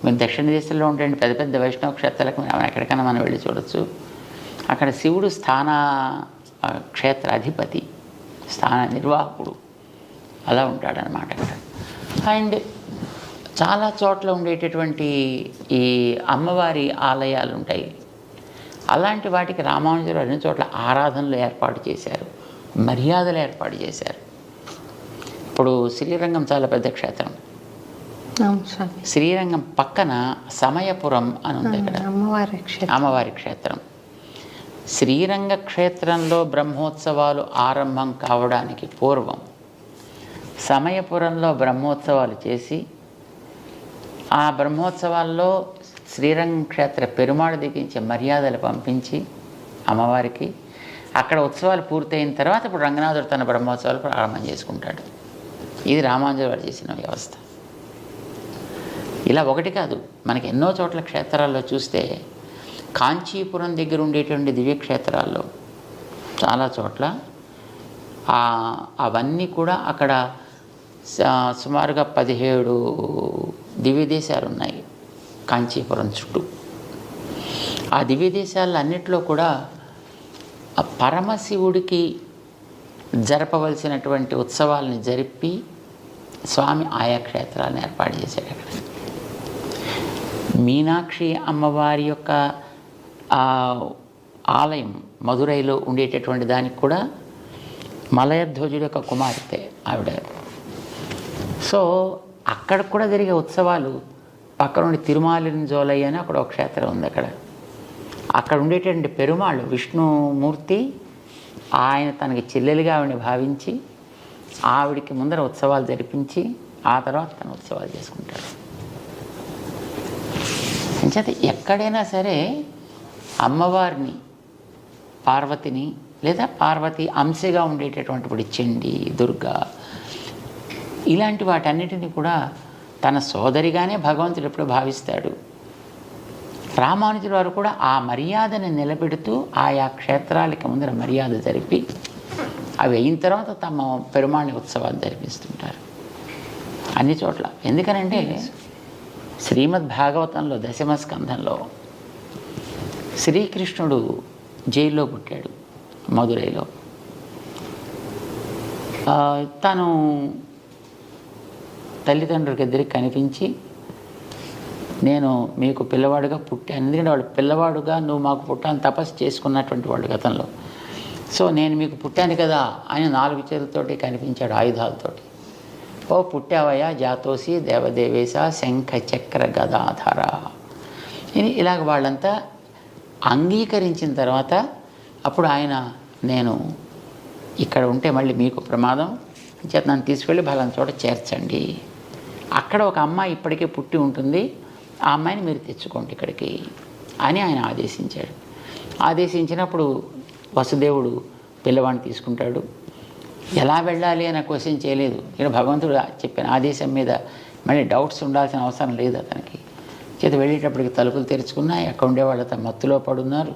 మీరు దక్షిణ దేశంలో ఉండే పెద్ద పెద్ద వైష్ణవ క్షేత్రాలకు ఎక్కడికైనా మనం వెళ్ళి చూడొచ్చు. అక్కడ శివుడు స్థాన క్షేత్ర అధిపతి, స్థాన నిర్వాహకుడు అలా ఉంటాడనమాట అక్కడ. అండ్ చాలా చోట్ల ఉండేటటువంటి ఈ అమ్మవారి ఆలయాలు ఉంటాయి. అలాంటి వాటికి రామానుజులు అన్ని చోట్ల ఆరాధనలు ఏర్పాటు చేశారు, మర్యాదలు ఏర్పాటు చేశారు. ఇప్పుడు శ్రీరంగం చాలా పెద్ద క్షేత్రం. శ్రీరంగం పక్కన సమయపురం అని ఉంది అక్కడ, అమ్మవారి క్షేత్రం. శ్రీరంగ క్షేత్రంలో బ్రహ్మోత్సవాలు ఆరంభం కావడానికి పూర్వం సమయపురంలో బ్రహ్మోత్సవాలు చేసి, ఆ బ్రహ్మోత్సవాల్లో శ్రీరంగం క్షేత్ర పెరుమాళ్ దిగించే మర్యాదలు పంపించి అమ్మవారికి, అక్కడ ఉత్సవాలు పూర్తయిన తర్వాత ఇప్పుడు రంగనాథుడు తన బ్రహ్మోత్సవాలు ప్రారంభం చేసుకుంటాడు. ఇది రామానుజులు వారు చేసిన వ్యవస్థ. ఇలా ఒకటి కాదు, మనకి ఎన్నో చోట్ల క్షేత్రాల్లో చూస్తే కాంచీపురం దగ్గర ఉండేటువంటి దివ్యక్షేత్రాల్లో చాలా చోట్ల అవన్నీ కూడా అక్కడ సుమారుగా 17 దివ్యదేశాలు ఉన్నాయి కాంచీపురం చుట్టూ. ఆ దివ్యదేశాల్లో అన్నిట్లో కూడా ఆ పరమశివుడికి జరపవలసినటువంటి ఉత్సవాలని జరిపి స్వామి ఆయా క్షేత్రాలను ఏర్పాటు చేశాడు. అక్కడ మీనాక్షి అమ్మవారి యొక్క ఆలయం మధురైలో ఉండేటటువంటి దానికి కూడా మలయధ్వజుడి యొక్క కుమార్తె ఆవిడ. సో అక్కడ కూడా జరిగే ఉత్సవాలు పక్క నుండి తిరుమాలింజోలై అని అక్కడ ఒక క్షేత్రం ఉంది. అక్కడ ఉండేటువంటి పెరుమాళ్ళు విష్ణుమూర్తి, ఆయన తనకి చెల్లెలుగా ఆవిడని భావించి ఆవిడికి ముందర ఉత్సవాలు జరిపించి ఆ తర్వాత తన ఉత్సవాలు చేసుకుంటాడు. అంచేత ఎక్కడైనా సరే అమ్మవారిని, పార్వతిని లేదా పార్వతి అంశగా ఉండేటటువంటి ఇప్పుడు చండి, దుర్గా, ఇలాంటి వాటన్నిటినీ కూడా తన సోదరిగానే భగవంతుడు ఎప్పుడు భావిస్తాడు. రామానుజుల వారు కూడా ఆ మర్యాదను నిలబెడుతూ ఆయా క్షేత్రాలకి ముందర మర్యాద జరిపి అవి అయిన తర్వాత తమ పెరుమాళ్ ఉత్సవాలు జరిపిస్తుంటారు అన్ని చోట్ల. ఎందుకనంటే శ్రీమద్ భాగవతంలో 10వ స్కంధంలో శ్రీకృష్ణుడు జైల్లో పుట్టాడు మధురైలో. తను తల్లిదండ్రులకి ఇద్దరికి కనిపించి, నేను మీకు పిల్లవాడుగా పుట్టాను, ఎందుకంటే వాళ్ళు పిల్లవాడుగా నువ్వు మాకు పుట్టాను తపస్సు చేసుకున్నటువంటి వాళ్ళు గతంలో. సో నేను మీకు పుట్టాను కదా ఆయన 4 చేతులతోటి కనిపించాడు ఆయుధాలతోటి. ఓ పుట్టావయ్యా జాతోసి దేవదేవేశ శంఖ చక్ర గదాధర అని ఇలాగ వాళ్ళంతా అంగీకరించిన తర్వాత అప్పుడు ఆయన, నేను ఇక్కడ ఉంటే మళ్ళీ మీకు ప్రమాదం చేత నన్ను తీసుకెళ్ళి బలం చోట చేర్చండి, అక్కడ ఒక అమ్మాయి ఇప్పటికే పుట్టి ఉంటుంది, ఆ అమ్మాయిని మీరు తెచ్చుకోండి ఇక్కడికి అని ఆయన ఆదేశించాడు. ఆదేశించినప్పుడు వసుదేవుడు పిల్లవాడిని తీసుకుంటాడు. ఎలా వెళ్ళాలి అనే క్వశ్చన్ చేయలేదు. ఇక్కడ భగవంతుడు చెప్పిన ఆదేశం మీద మళ్ళీ డౌట్స్ ఉండాల్సిన అవసరం లేదు అతనికి. చేత వెళ్ళేటప్పటికి తలుపులు తెరుచుకున్నాయి. అక్కడ ఉండేవాళ్ళతో మత్తులో పడున్నారు.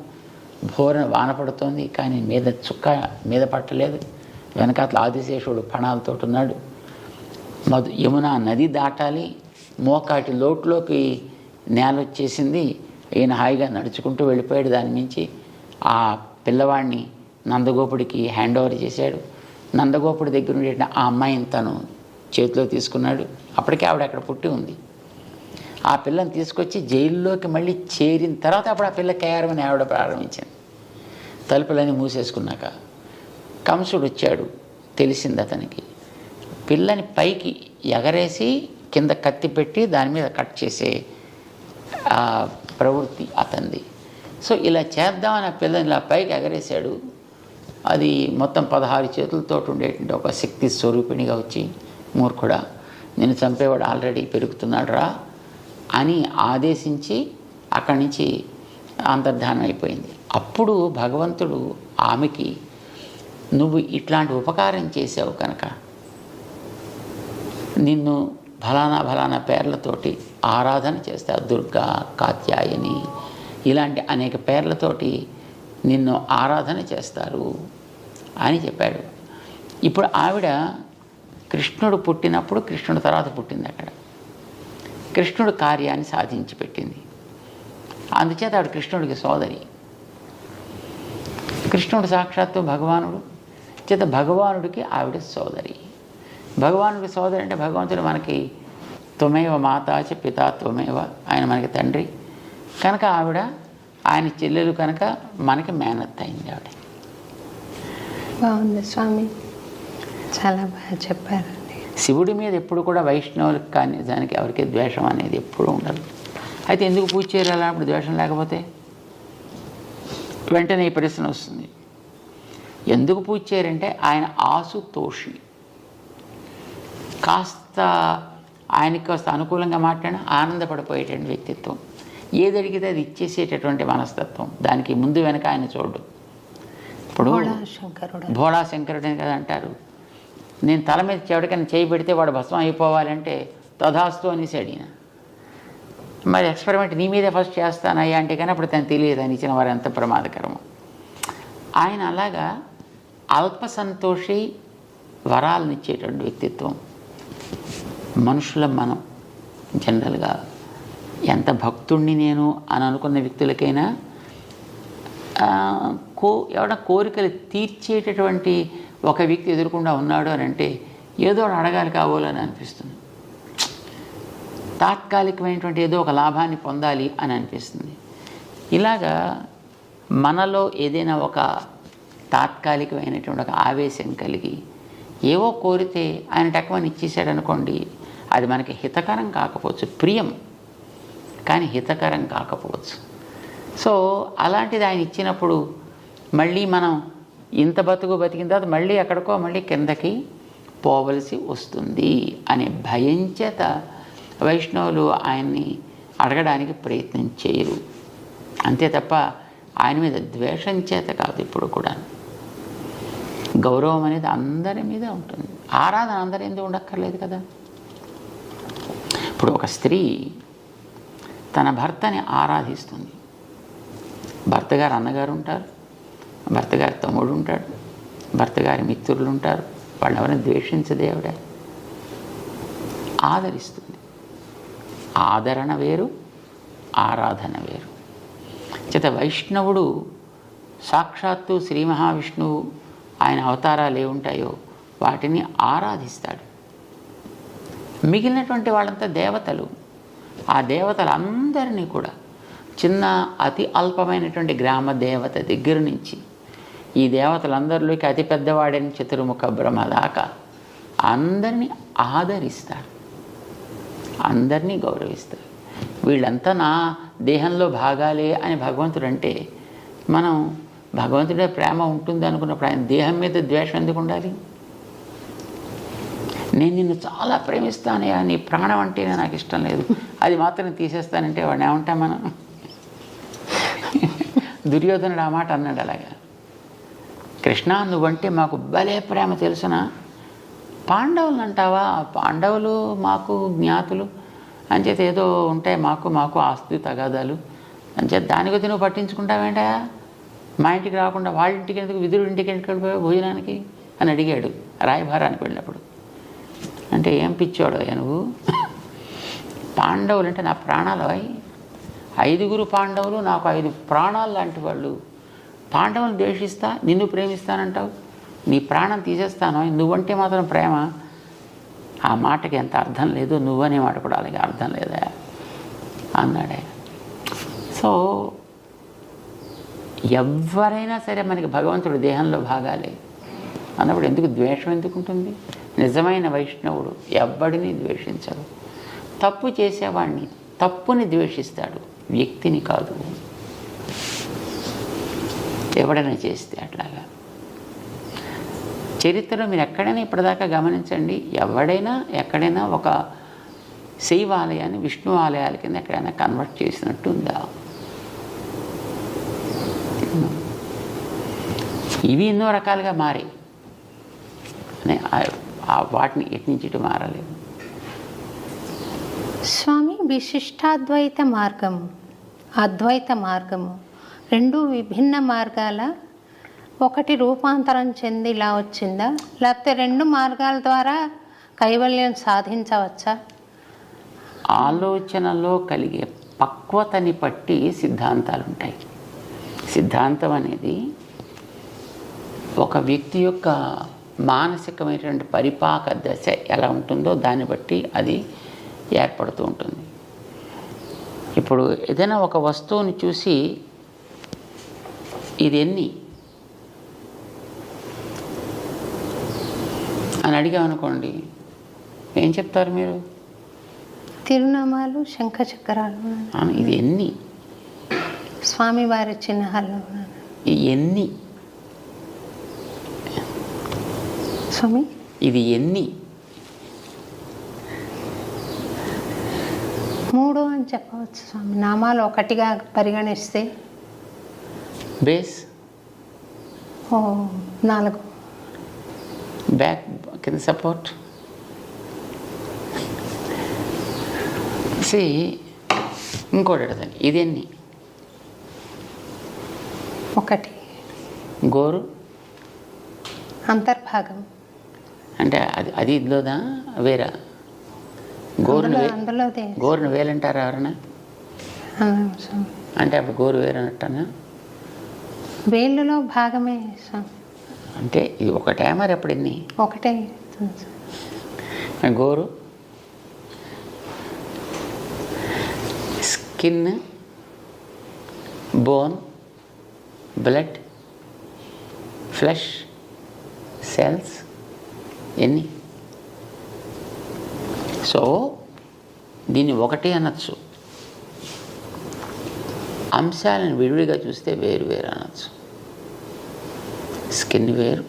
భోరన వాన పడుతోంది, కానీ మీద చుక్క మీద పట్టలేదు. వెనకాతల ఆదిశేషుడు పణాలతో ఉన్నాడు. యమున నది దాటాలి, మోకాటి లోటులోకి నేల వచ్చేసింది. ఈయన హాయిగా నడుచుకుంటూ వెళ్ళిపోయాడు. దాని మించి ఆ పిల్లవాడిని నందగోపుడికి హ్యాండ్ ఓవర్ చేశాడు. నందగోపుడి దగ్గర ఉండే ఆ అమ్మాయిని తను చేతిలో తీసుకున్నాడు. అప్పటికే ఆవిడ అక్కడ పుట్టి ఉంది. ఆ పిల్లని తీసుకొచ్చి జైల్లోకి మళ్ళీ చేరిన తర్వాత అప్పుడు ఆ పిల్ల కేఆర్మని ఆవిడ ప్రారంభించింది. తలుపులన్నీ మూసేసుకున్నాక కంసుడు వచ్చాడు. తెలిసింది అతనికి. పిల్లని పైకి ఎగరేసి కింద కత్తి పెట్టి దాని మీద కట్ చేసే ప్రవృత్తి అతనిది. సో ఇలా చేద్దామని ఆ పిల్లని ఇలా పైకి ఎగరేశాడు. అది మొత్తం 16 చేతులతో ఉండేటువంటి ఒక శక్తి స్వరూపిణిగా వచ్చి, మూర్ఖుడా నేను చంపేవాడు ఆల్రెడీ పెరుగుతున్నాడు రా అని ఆదేశించి అక్కడి నుంచి అంతర్ధానం అయిపోయింది. అప్పుడు భగవంతుడు ఆమెకి, నువ్వు ఇట్లాంటి ఉపకారం చేసావు కనుక నిన్ను ఫలానా పేర్లతోటి ఆరాధన చేస్తావు, దుర్గా, కాత్యాయని ఇలాంటి అనేక పేర్లతోటి నిన్ను ఆరాధన చేస్తారు అని చెప్పాడు. ఇప్పుడు ఆవిడ కృష్ణుడు పుట్టినప్పుడు కృష్ణుడు తర్వాత పుట్టింది. అక్కడ కృష్ణుడు కార్యాన్ని సాధించి పెట్టింది. అందుచేత ఆవిడ కృష్ణుడికి సోదరి. కృష్ణుడు సాక్షాత్తు భగవానుడు చేత భగవానుడికి ఆవిడ సోదరి. భగవానుడికి సోదరి అంటే భగవంతుడు మనకి త్వమేవ మాతాచ పితా త్వమేవ, ఆయన మనకి తండ్రి కనుక ఆవిడ ఆయన చెల్లెలు కనుక మనకి మేనత్త అయింది ఆవిడ. బాగుంది స్వామి, చాలా బాగా చెప్పారండి. శివుడి మీద ఎప్పుడు కూడా వైష్ణవులకు కానీ దానికి ఎవరికి ద్వేషం అనేది ఎప్పుడూ ఉండదు. అయితే ఎందుకు పూజ చేయాలి అప్పుడు ద్వేషం లేకపోతే? వెంటనే ఈ ప్రశ్న వస్తుంది, ఎందుకు పూజ చేయరంటే ఆయన ఆసుతోషి, కాస్త ఆయనకి కాస్త అనుకూలంగా మాట్లాడిన ఆనందపడిపోయేటువంటి వ్యక్తిత్వం, ఏది అడిగితే అది ఇచ్చేసేటటువంటి మనస్తత్వం, దానికి ముందు వెనక ఆయన చూడు. ఇప్పుడు భోళా శంకరుడు అని కదా అంటారు. నేను తల మీద చెవిటికైనా చేయి పెడితే వాడు భస్మం అయిపోవాలంటే తథాస్తు అనేసి అడిగిన. మరి ఎక్స్పెరిమెంట్ నీ మీదే ఫస్ట్ చేస్తానయ్యా అంటే కానీ అప్పుడు తను తెలియదు అని ఇచ్చిన వారు ఎంత ప్రమాదకరము. ఆయన అలాగా అల్ప సంతోషి, వరాలను ఇచ్చేటువంటి వ్యక్తిత్వం. మనుషుల మనం జనరల్గా ఎంత భక్తుణ్ణి నేను అని అనుకున్న వ్యక్తులకైనా ఎవడ కోరికలు తీర్చేటటువంటి ఒక వ్యక్తి ఎదురుకుండా ఉన్నాడు అని అంటే ఏదో అడగాలి కాబోలని అనిపిస్తుంది. తాత్కాలికమైనటువంటి ఏదో ఒక లాభాన్ని పొందాలి అని అనిపిస్తుంది. ఇలాగా మనలో ఏదైనా ఒక తాత్కాలికమైనటువంటి ఒక ఆవేశం కలిగి ఏవో కోరితే ఆయన టక్కుమని ఇచ్చేసాడు అనుకోండి, అది మనకి హితకరం కాకపోవచ్చు, ప్రియం కానీ హితకరం కాకపోవచ్చు. సో అలాంటిది ఆయన ఇచ్చినప్పుడు మళ్ళీ మనం ఇంత బతికిన తర్వాత మళ్ళీ ఎక్కడికో మళ్ళీ కిందకి పోవలసి వస్తుంది అనే భయం చేత వైష్ణవులు ఆయన్ని అడగడానికి ప్రయత్నం చేయరు. అంతే తప్ప ఆయన మీద ద్వేషం చేత కాదు. ఇప్పుడు కూడా గౌరవం అనేది అందరి మీద ఉంటుంది. ఆరాధన అందరి ఎందుకు ఉండక్కర్లేదు కదా. ఇప్పుడు ఒక స్త్రీ తన భర్తని ఆరాధిస్తుంది. భర్త గారు అన్నగారు ఉంటారు, భర్త గారి తమ్ముడు ఉంటాడు, భర్త గారి మిత్రులు ఉంటారు. వాళ్ళు ఎవరైనా ద్వేషించదే ఆవిడ ఆదరిస్తుంది. ఆదరణ వేరు, ఆరాధన వేరు. చేత వైష్ణవుడు సాక్షాత్తు శ్రీ మహావిష్ణువు ఆయన అవతారాలు ఏముంటాయో వాటిని ఆరాధిస్తాడు. మిగిలినటువంటి వాళ్ళంతా దేవతలు. ఆ దేవతలందరినీ కూడా చిన్న అతి అల్పమైనటువంటి గ్రామ దేవత దగ్గర నుంచి ఈ దేవతలందరిలోకి అతి పెద్దవాడని చతుర్ముఖ బ్రహ్మ దాకా అందరినీ ఆదరిస్తారు, అందరినీ గౌరవిస్తారు. వీళ్ళంతా నా దేహంలో భాగాలే అని భగవంతుడు అంటే మనం భగవంతుడే ప్రేమ ఉంటుంది అనుకున్నప్పుడు ఆయన దేహం మీద ద్వేషం ఎందుకు ఉండాలి? నేను నిన్ను చాలా ప్రేమిస్తానయ్యా, నీ ప్రాణం అంటేనే నాకు ఇష్టం లేదు, అది మాత్రం తీసేస్తానంటే వాడిని ఏమంటాం మనం? దుర్యోధనుడు ఆ మాట అన్నాడు. అలాగా కృష్ణ నువ్వంటే మాకు భలే ప్రేమ తెలుసునా, పాండవులు అంటావా? పాండవులు మాకు జ్ఞాతులు అంచేత ఏదో ఉంటాయి మాకు ఆస్తి తగాదాలు అంచేత దాని కొద్ది నువ్వు పట్టించుకుంటావేంటా? మా ఇంటికి రాకుండా వాళ్ళ ఇంటికి ఎందుకు, విదురుడి ఇంటికి ఎందుకు వెళ్ళిపోయావు భోజనానికి అని అడిగాడు రాయభారానికి వెళ్ళినప్పుడు. అంటే ఏం పిచ్చాడు నువ్వు? పాండవులు అంటే నా ప్రాణాలు, 5 పాండవులు నాకు 5 ప్రాణాలు లాంటి వాళ్ళు. పాండవులను ద్వేషిస్తా నిన్ను ప్రేమిస్తానంటావు, నీ ప్రాణం తీసేస్తాను, నువ్వంటే మాత్రం ప్రేమ. ఆ మాటకి ఎంత అర్థం లేదు, నువ్వనే మాట కూడా అలాగే అర్థం లేదా అన్నాడే. సో ఎవరైనా సరే మనకి భగవంతుడు దేహంలో భాగాలే అన్నప్పుడు ఎందుకు ద్వేషం ఎందుకు ఉంటుంది? నిజమైన వైష్ణవుడు ఎవ్వడిని ద్వేషించడు. తప్పు చేసేవాడిని తప్పుని ద్వేషిస్తాడు, వ్యక్తిని కాదు. ఎవడైనా చేస్తే అట్లాగా చరిత్రలో మీరు ఎక్కడైనా ఇప్పటిదాకా గమనించండి, ఎవడైనా ఎక్కడైనా ఒక శైవ ఆలయాన్ని విష్ణు ఆలయాల కింద ఎక్కడైనా కన్వర్ట్ చేసినట్టు ఉందా? ఇవి ఎన్నో రకాలుగా మారాయి, వాటిని ఎట్నుంచి ఇటు మారలేదు. స్వామి, విశిష్టాద్వైత మార్గము అద్వైత మార్గము రెండు విభిన్న మార్గాల, ఒకటి రూపాంతరం చెంది ఇలా వచ్చిందా, లేకపోతే 2 మార్గాల ద్వారా కైవల్యం సాధించవచ్చా? ఆలోచనలో కలిగే పక్వతని బట్టి సిద్ధాంతాలు ఉంటాయి. సిద్ధాంతం అనేది ఒక వ్యక్తి యొక్క మానసికమైనటువంటి పరిపాక దశ ఎలా ఉంటుందో దాన్ని బట్టి అది ఏర్పడుతూ ఉంటుంది. ఇప్పుడు ఏదైనా ఒక వస్తువుని చూసి ఇది ఎన్ని అని అడిగామనుకోండి, ఏం చెప్తారు మీరు? తిరునామాలు, శంఖ చక్రాలు, ఇది ఎన్ని, స్వామివారి చిహ్నాలు, ఎన్ని స్వామి ఇది ఎన్ని 3 అని చెప్పవచ్చు స్వామి. నామాలు ఒకటిగా పరిగణిస్తే బేస్ 4, బ్యాక్ కింద సపోర్ట్. ఇంకోటి అడగండి, ఇది ఎన్ని? 1 గోరు అంతర్భాగం. అంటే అది ఇందులోదా వేరా? అందులోదే. గోరును వేలంటారా ఎవరన్నా? అంటే అప్పుడు గోరు వేరనట్టనా? వేళ్ళలో భాగమే స్వామి. అంటే ఇది ఒకటే మరి అప్పుడు ఎన్ని? 1 గోరు skin, bone, blood, flesh, cells ఎన్ని? సో దీన్ని 1 అనొచ్చు. అంశాలను విడివిడిగా చూస్తే వేరు వేరు అనొచ్చు. స్కిన్ వేరు,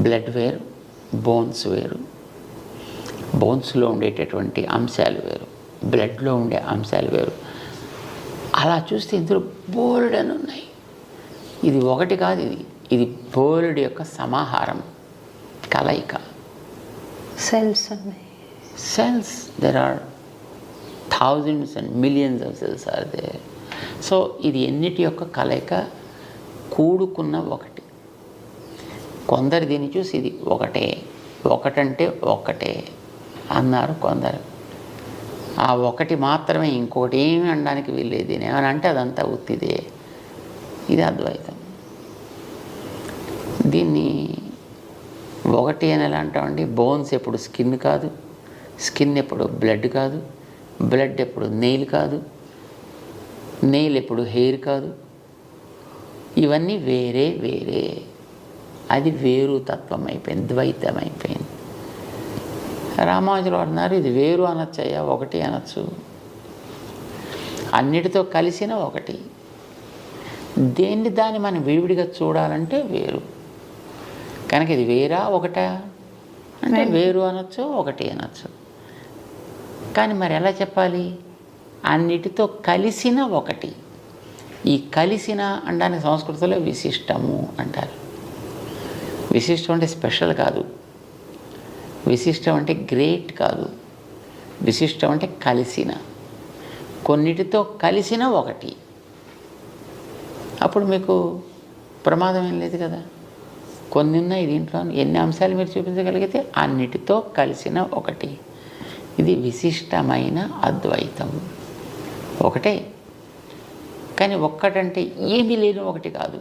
బ్లడ్ వేరు, బోన్స్ వేరు, బోన్స్లో ఉండేటటువంటి అంశాలు వేరు, బ్లడ్లో ఉండే అంశాలు వేరు. అలా చూస్తే ఇందులో బోల్డ్ అని ఉన్నాయి. ఇది 1 కాదు, ఇది బోల్డ్ యొక్క సమాహారం, కలయిక. సెల్స్ ఉన్నాయి. Cells, there are thousands and millions of cells are there. So ఇది ఎన్నిటి యొక్క కలయిక, కూడుకున్న 1. కొందరు దీన్ని చూసి ఇది 1 అంటే 1 అన్నారు కొందరు. ఆ 1 మాత్రమే, ఇంకోటి ఏమి అనడానికి వీల్లేదు. దీని ఏమని అంటే అదంతా ఉత్తిదే. ఇది అద్వైతం. దీన్ని 1 అని ఎలా అంటామండి? బోన్స్ ఎప్పుడు స్కిన్ కాదు, స్కిన్ ఎప్పుడు బ్లడ్ కాదు, బ్లడ్ ఎప్పుడు నెయిల్ కాదు, నెయిల్ ఎప్పుడు హెయిర్ కాదు. ఇవన్నీ వేరే వేరే. అది వేరు తత్వం అయిపోయింది, ద్వైతం అయిపోయింది. రామానుజులు అన్నారు ఇది వేరు అనొచ్చయ్యా, 1 అనొచ్చు. అన్నిటితో కలిసిన 1. దాన్ని మనం విడివిడిగా చూడాలంటే వేరు. కనుక ఇది వేరా 1 అంటే వేరు అనొచ్చు, 1 అనొచ్చు. కానీ మరి ఎలా చెప్పాలి? అన్నిటితో కలిసిన 1. ఈ కలిసిన అనడానికి సంస్కృతంలో విశిష్టము అంటారు. విశిష్టం అంటే స్పెషల్ కాదు, విశిష్టం అంటే గ్రేట్ కాదు, విశిష్టం అంటే కలిసిన, కొన్నిటితో కలిసిన 1. అప్పుడు మీకు ప్రమాదం ఏం లేదు కదా. కొన్ని ఉన్నాయి దీంట్లో, ఎన్ని అంశాలు మీరు చూపించగలిగితే అన్నిటితో కలిసిన 1. ఇది విశిష్టమైన అద్వైతం. 1 కానీ 1 అంటే ఏమీ లేని 1 కాదు.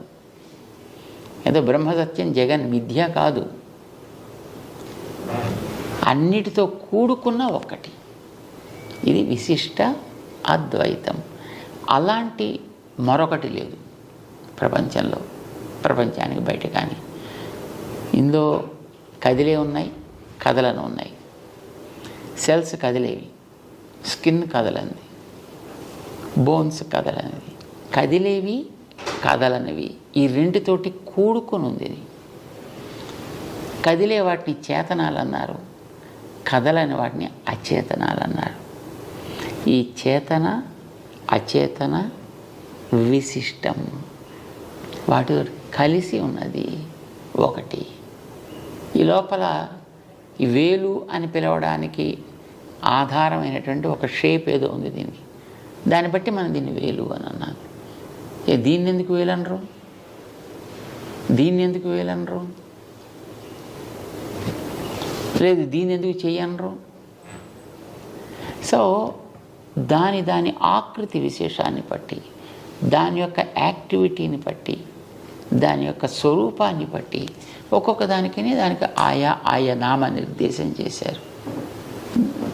ఏదో బ్రహ్మసత్యం జగన్ మిథ్య కాదు, అన్నిటితో కూడుకున్న 1. ఇది విశిష్ట అద్వైతం. అలాంటి మరొకటి లేదు ప్రపంచంలో, ప్రపంచానికి బయట. కానీ ఇందులో కదిలే ఉన్నాయి, కదలను ఉన్నాయి. సెల్స్ కదిలేవి, స్కిన్ కదలనిది, బోన్స్ కదలనిది. కదిలేవి, కదలనివి ఈ 2తోటి కూడుకుని ఉంది. కదిలే వాటిని చేతనాలు అన్నారు, కదలని వాటిని అచేతనాలు అన్నారు. ఈ చేతన అచేతన విశిష్టం, వాటి కలిసి ఉన్నది 1. ఈ లోపల ఈ వేలు అని పిలవడానికి ఆధారమైనటువంటి ఒక షేప్ ఏదో ఉంది దీనికి. దాన్ని బట్టి మనం దీన్ని వేలు అని అన్నాను. దీన్ని ఎందుకు వేలు అనరు? దీన్ని ఎందుకు వేలు అనరు? లేదు దీన్ని ఎందుకు చెయ్యి అనరు? సో దాని ఆకృతి విశేషాన్ని బట్టి, దాని యొక్క యాక్టివిటీని బట్టి, దాని యొక్క స్వరూపాన్ని బట్టి ఒక్కొక్క దానికి ఆయా నామ నిర్దేశం చేశారు.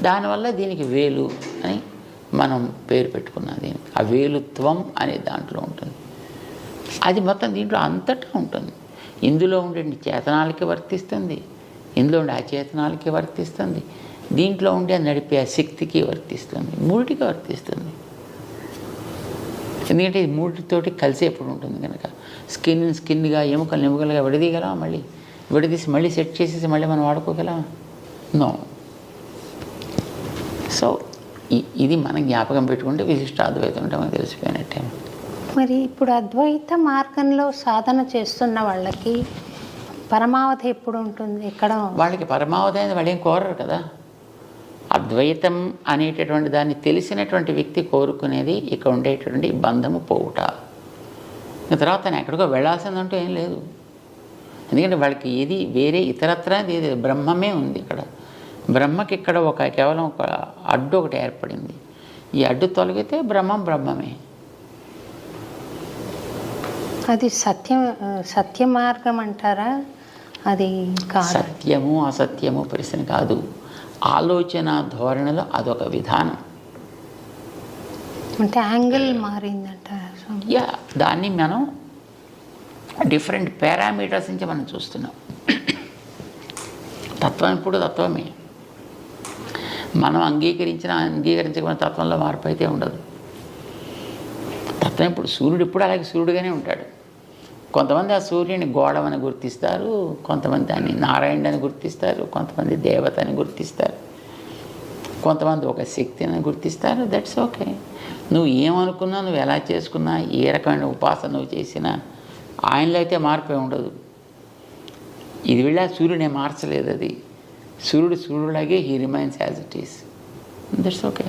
దానివల్ల దీనికి వేలు అని మనం పేరు పెట్టుకున్నాం. దీనికి ఆ వేలుత్వం అనే దాంట్లో ఉంటుంది. అది మొత్తం దీంట్లో అంతటా ఉంటుంది. ఇందులో ఉండే చేతనాలకి వర్తిస్తుంది, ఇందులో ఉండే అచేతనాలకి వర్తిస్తుంది, దీంట్లో ఉండే నడిపే శక్తికి వర్తిస్తుంది, మూడిటికి వర్తిస్తుంది. ఎందుకంటే ఇది మూడితోటి కలిసి ఎప్పుడు ఉంటుంది కనుక స్కిన్గా ఎముకలుగా విడదీయగలమా? మళ్ళీ విడదీసి మళ్ళీ సెట్ చేసేసి మళ్ళీ మనం వాడుకోగలమా? నో. సో ఇది మనం జ్ఞాపకం పెట్టుకుంటే విశిష్టాద్వైతం అంటే మనకు తెలిసిపోయినట్టే. మరి ఇప్పుడు అద్వైత మార్గంలో సాధన చేస్తున్న వాళ్ళకి పరమావధి ఎప్పుడు ఉంటుంది? ఎక్కడ వాళ్ళకి పరమావధి అనేది వాళ్ళు ఏం కోరరు కదా. అద్వైతం అనేటటువంటి దాన్ని తెలిసినటువంటి వ్యక్తి కోరుకునేది ఇక్కడ ఉండేటువంటి బంధము పోవుట. తర్వాత తను ఎక్కడికో వెళ్ళాల్సిందంటూ ఏం లేదు. ఎందుకంటే వాళ్ళకి ఏది వేరే ఇతరత్ర ఏది బ్రహ్మమే ఉంది. ఇక్కడ బ్రహ్మకి ఇక్కడ కేవలం ఒక అడ్డు ఒకటి ఏర్పడింది. ఈ అడ్డు తొలగితే బ్రహ్మమే. అది సత్య మార్గం అంటారా? అది కాదు. సత్యము అసత్యము ప్రశ్న కాదు. ఆలోచన ధోరణిలో అదొక విధానం. అంటే యాంగిల్ మారిందంటారా? యా, దాన్ని మనం డిఫరెంట్ పారామీటర్స్ నుంచి మనం చూస్తున్నాం. తత్వం ఇప్పుడు తత్వమే. మనం అంగీకరించకపోయిన తత్వంలో మార్పు అయితే ఉండదు. తత్వం ఇప్పుడు సూర్యుడు ఇప్పుడు అలాగే సూర్యుడుగానే ఉంటాడు. కొంతమంది ఆ సూర్యుని గోడమని గుర్తిస్తారు, కొంతమంది దాన్ని నారాయణుడు అని గుర్తిస్తారు, కొంతమంది దేవత అని గుర్తిస్తారు, కొంతమంది ఒక శక్తిని గుర్తిస్తారు. That's okay. నువ్వు ఏమనుకున్నా, నువ్వు ఎలా చేసుకున్నా, ఏ రకమైన ఉపాసన నువ్వు చేసినా ఆయనలో అయితే మార్పే ఉండదు. ఇది వెళ్ళా సూర్యుడే మార్చలేదు. అది సూర్యుడిలాగే he remains as it is. That's okay.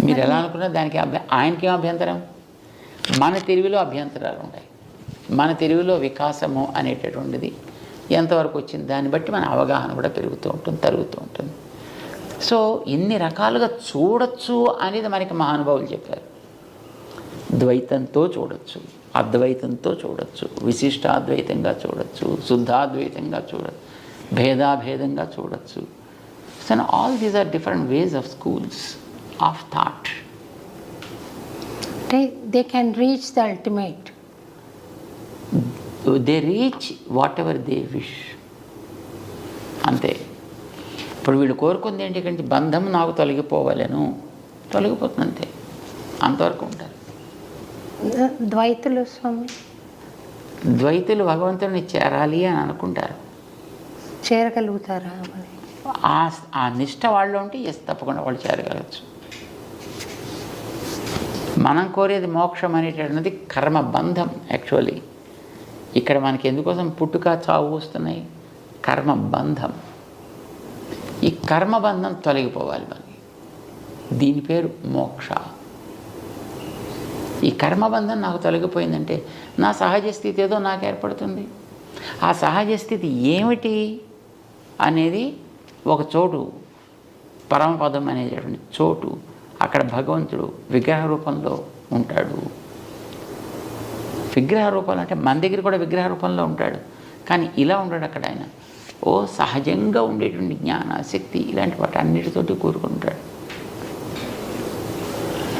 మీరు ఎలా అనుకున్నా దానికి ఆయనకేం అభ్యంతరం? మన తెలివిలో అభ్యంతరాలు ఉంటాయి. మన తెలివిలో వికాసము అనేటటువంటిది ఎంతవరకు వచ్చింది దాన్ని బట్టి మన అవగాహన కూడా పెరుగుతూ ఉంటుంది, తరుగుతూ ఉంటుంది. సో ఇన్ని రకాలుగా చూడొచ్చు అనేది మనకి మహానుభావులు చెప్పారు. ద్వైతంతో చూడొచ్చు, అద్వైతంతో చూడొచ్చు, విశిష్టాద్వైతంగా చూడొచ్చు, శుద్ధాద్వైతంగా చూడొచ్చు, భేదాభేదంగా చూడొచ్చు. So all these are different ways of schools of thought. They can reach the ultimate. They reach whatever they wish. అంతే. ఇప్పుడు వీళ్ళు కోరుకుంది ఏంటి? కంటే బంధం నాకు తొలగిపోవాలను, తొలగిపోతుంది అంతే. అంతవరకు ఉంటారు. ద్వైతులు స్వామి, ద్వైతులు భగవంతుడిని చేరాలి అని అనుకుంటారు. చేరగలుగుతారా? ఆ నిష్ట వాళ్ళు ఉంటే తప్పకుండా వాళ్ళు చేరగలవచ్చు. మనం కోరేది మోక్షం అనేటటువంటిది కర్మబంధం. యాక్చువల్లీ ఇక్కడ మనకి ఎందుకోసం పుట్టుక చావు వస్తున్నాయి? కర్మబంధం. ఈ కర్మబంధం తొలగిపోవాలి మనకి. దీని పేరు మోక్ష. ఈ కర్మబంధం నాకు తొలగిపోయిందంటే నా సహజ స్థితి ఏదో నాకు ఏర్పడుతుంది. ఆ సహజ స్థితి ఏమిటి అనేది ఒక చోటు, పరమపదం అనేటటువంటి చోటు. అక్కడ భగవంతుడు విగ్రహ రూపంలో ఉంటాడు. విగ్రహ రూపంలో అంటే మన దగ్గర కూడా విగ్రహ రూపంలో ఉంటాడు, కానీ ఇలా ఉండడు అక్కడ. ఆయన సహజంగా ఉండేటువంటి జ్ఞాన శక్తి ఇలాంటి వాటి అన్నిటితోటి కూరుకుంటాడు.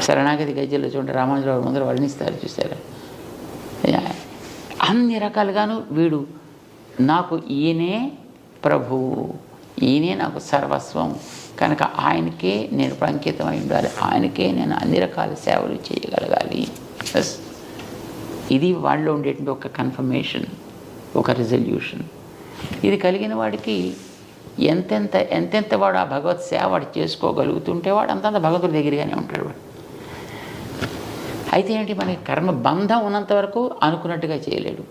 శరణాగతి గజ్జల్లో చూడండి, రామానుజరావు ముందర వర్ణిస్తారు, చూసారా? అన్ని రకాలుగాను వీడు నాకు ఈయనే ప్రభువు, ఈయనే నాకు సర్వస్వం కనుక ఆయనకే నేను అంకితమై ఉండాలి, ఆయనకే నేను అన్ని రకాల సేవలు చేయగలగాలి. ఇది వాళ్ళలో ఉండేటువంటి ఒక కన్ఫర్మేషన్, ఒక రిజల్యూషన్. ఇది కలిగిన వాడికి ఎంతెంత వాడు ఆ భగవత్ సేవ వాడు చేసుకోగలుగుతుంటే వాడు అంతంత భగవంతుడి దగ్గరగానే ఉంటాడు వాడు. అయితే ఏంటి, మనకి కర్మ బంధం ఉన్నంత వరకు అనుకున్నట్టుగా చేయలేడు.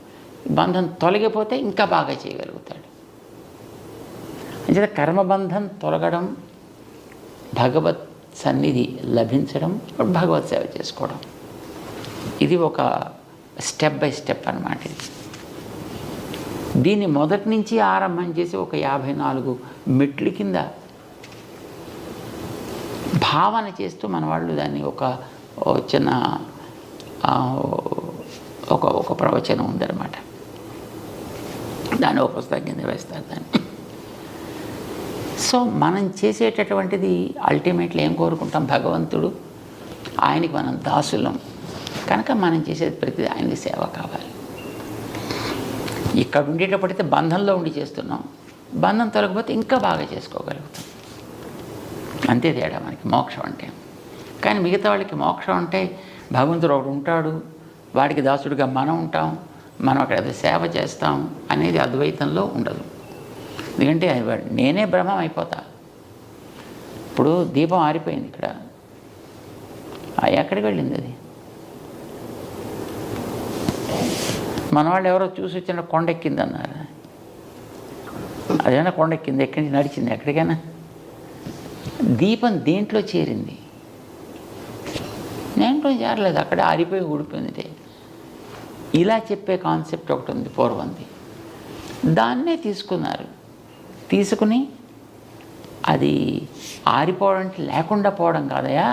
బంధం తొలగిపోతే ఇంకా బాగా చేయగలుగుతాడు. అంచేత కర్మబంధం తొలగడం, భగవత్ సన్నిధి లభించడం, భగవత్ సేవ చేసుకోవడం, ఇది ఒక స్టెప్ బై స్టెప్ అన్నమాట. దీన్ని మొదటి నుంచి ఆరంభం చేసి ఒక 54 మెట్లు కింద భావన చేస్తూ మన వాళ్ళు దాన్ని ఒక చిన్న ఒక ప్రవచనం ఉందన్నమాట. దాన్ని ఒక పుస్తకం కింద వేస్తారు దాన్ని. సో మనం చేసేటటువంటిది అల్టిమేట్లీ ఏం కోరుకుంటాం? భగవంతుడు, ఆయనకి మనం దాసులం కనుక మనం చేసేది ప్రతిదీ ఆయనకి సేవ కావాలి. ఇక్కడ ఉండేటప్పుడైతే బంధంలో ఉండి చేస్తున్నాం, బంధం తొలగిపోతే ఇంకా బాగా చేసుకోగలుగుతాం. అంతే తేడా మనకి మోక్షం అంటే. కానీ మిగతా వాళ్ళకి మోక్షం అంటే భగవంతుడు ఒకడు ఉంటాడు, వాడికి దాసుడిగా మనం ఉంటాం, మనం అక్కడ సేవ చేస్తాం అనేది అద్వైతంలో ఉండదు. ఎందుకంటే నేనే బ్రహ్మం అయిపోతా. ఇప్పుడు దీపం ఆరిపోయింది, ఇక్కడ ఎక్కడికి వెళ్ళింది అది? మన వాళ్ళు ఎవరో చూసి వచ్చిన కొండెక్కింది అన్నారు. అదేనా కొండెక్కింది? ఎక్కడి నుంచి నడిచింది? ఎక్కడికైనా దీపం దేంట్లో చేరింది? దేంట్లో చేరలేదు, అక్కడే ఆరిపోయి ఊడిపోయింది. ఇలా చెప్పే కాన్సెప్ట్ ఒకటి ఉంది పూర్వంది. దాన్నే తీసుకున్నారు. తీసుకుని అది ఆరిపోవడం లేకుండా పోవడం కాదయా,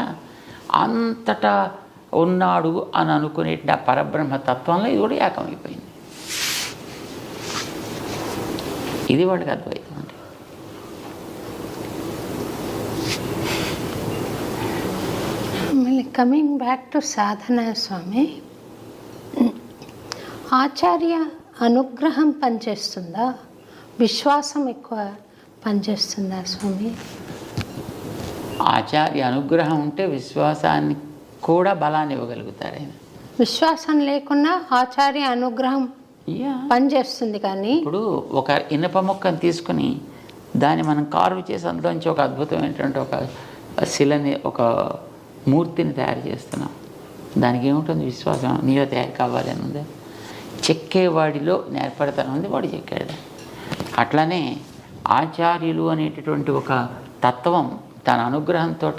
అంతటా ఉన్నాడు అని అనుకునే పరబ్రహ్మ తత్వంలో ఇది కూడా ఏకమైపోయింది. ఇది వాడికి అద్వైతం అంటే. మళ్ళీ కమింగ్ బ్యాక్ టు సాధన స్వామి, ఆచార్య అనుగ్రహం పనిచేస్తుందా, విశ్వాసం ఎక్కువ పనిచేస్తుందా స్వామి? ఆచార్య అనుగ్రహం ఉంటే విశ్వాసాన్ని కూడా బలాన్ని ఇవ్వగలుగుతారు ఆయన. విశ్వాసం లేకున్నా ఆచార్య అనుగ్రహం పనిచేస్తుంది. కానీ ఇప్పుడు ఒక ఇనప మొక్కను తీసుకుని దాన్ని మనం కార్వ్ చేసి అందులోంచి ఒక అద్భుతమైనటువంటి ఒక శిలని, ఒక మూర్తిని తయారు చేస్తున్నాం. దానికి ఏముంటుంది? విశ్వాసం. నీలో తయారు కావాలి అని ఉంది, చెక్కేవాడిలో నేర్పడతాను ఉంది, వాడు చెక్కాడు. అట్లానే ఆచార్యులు అనేటటువంటి ఒక తత్వం తన అనుగ్రహంతో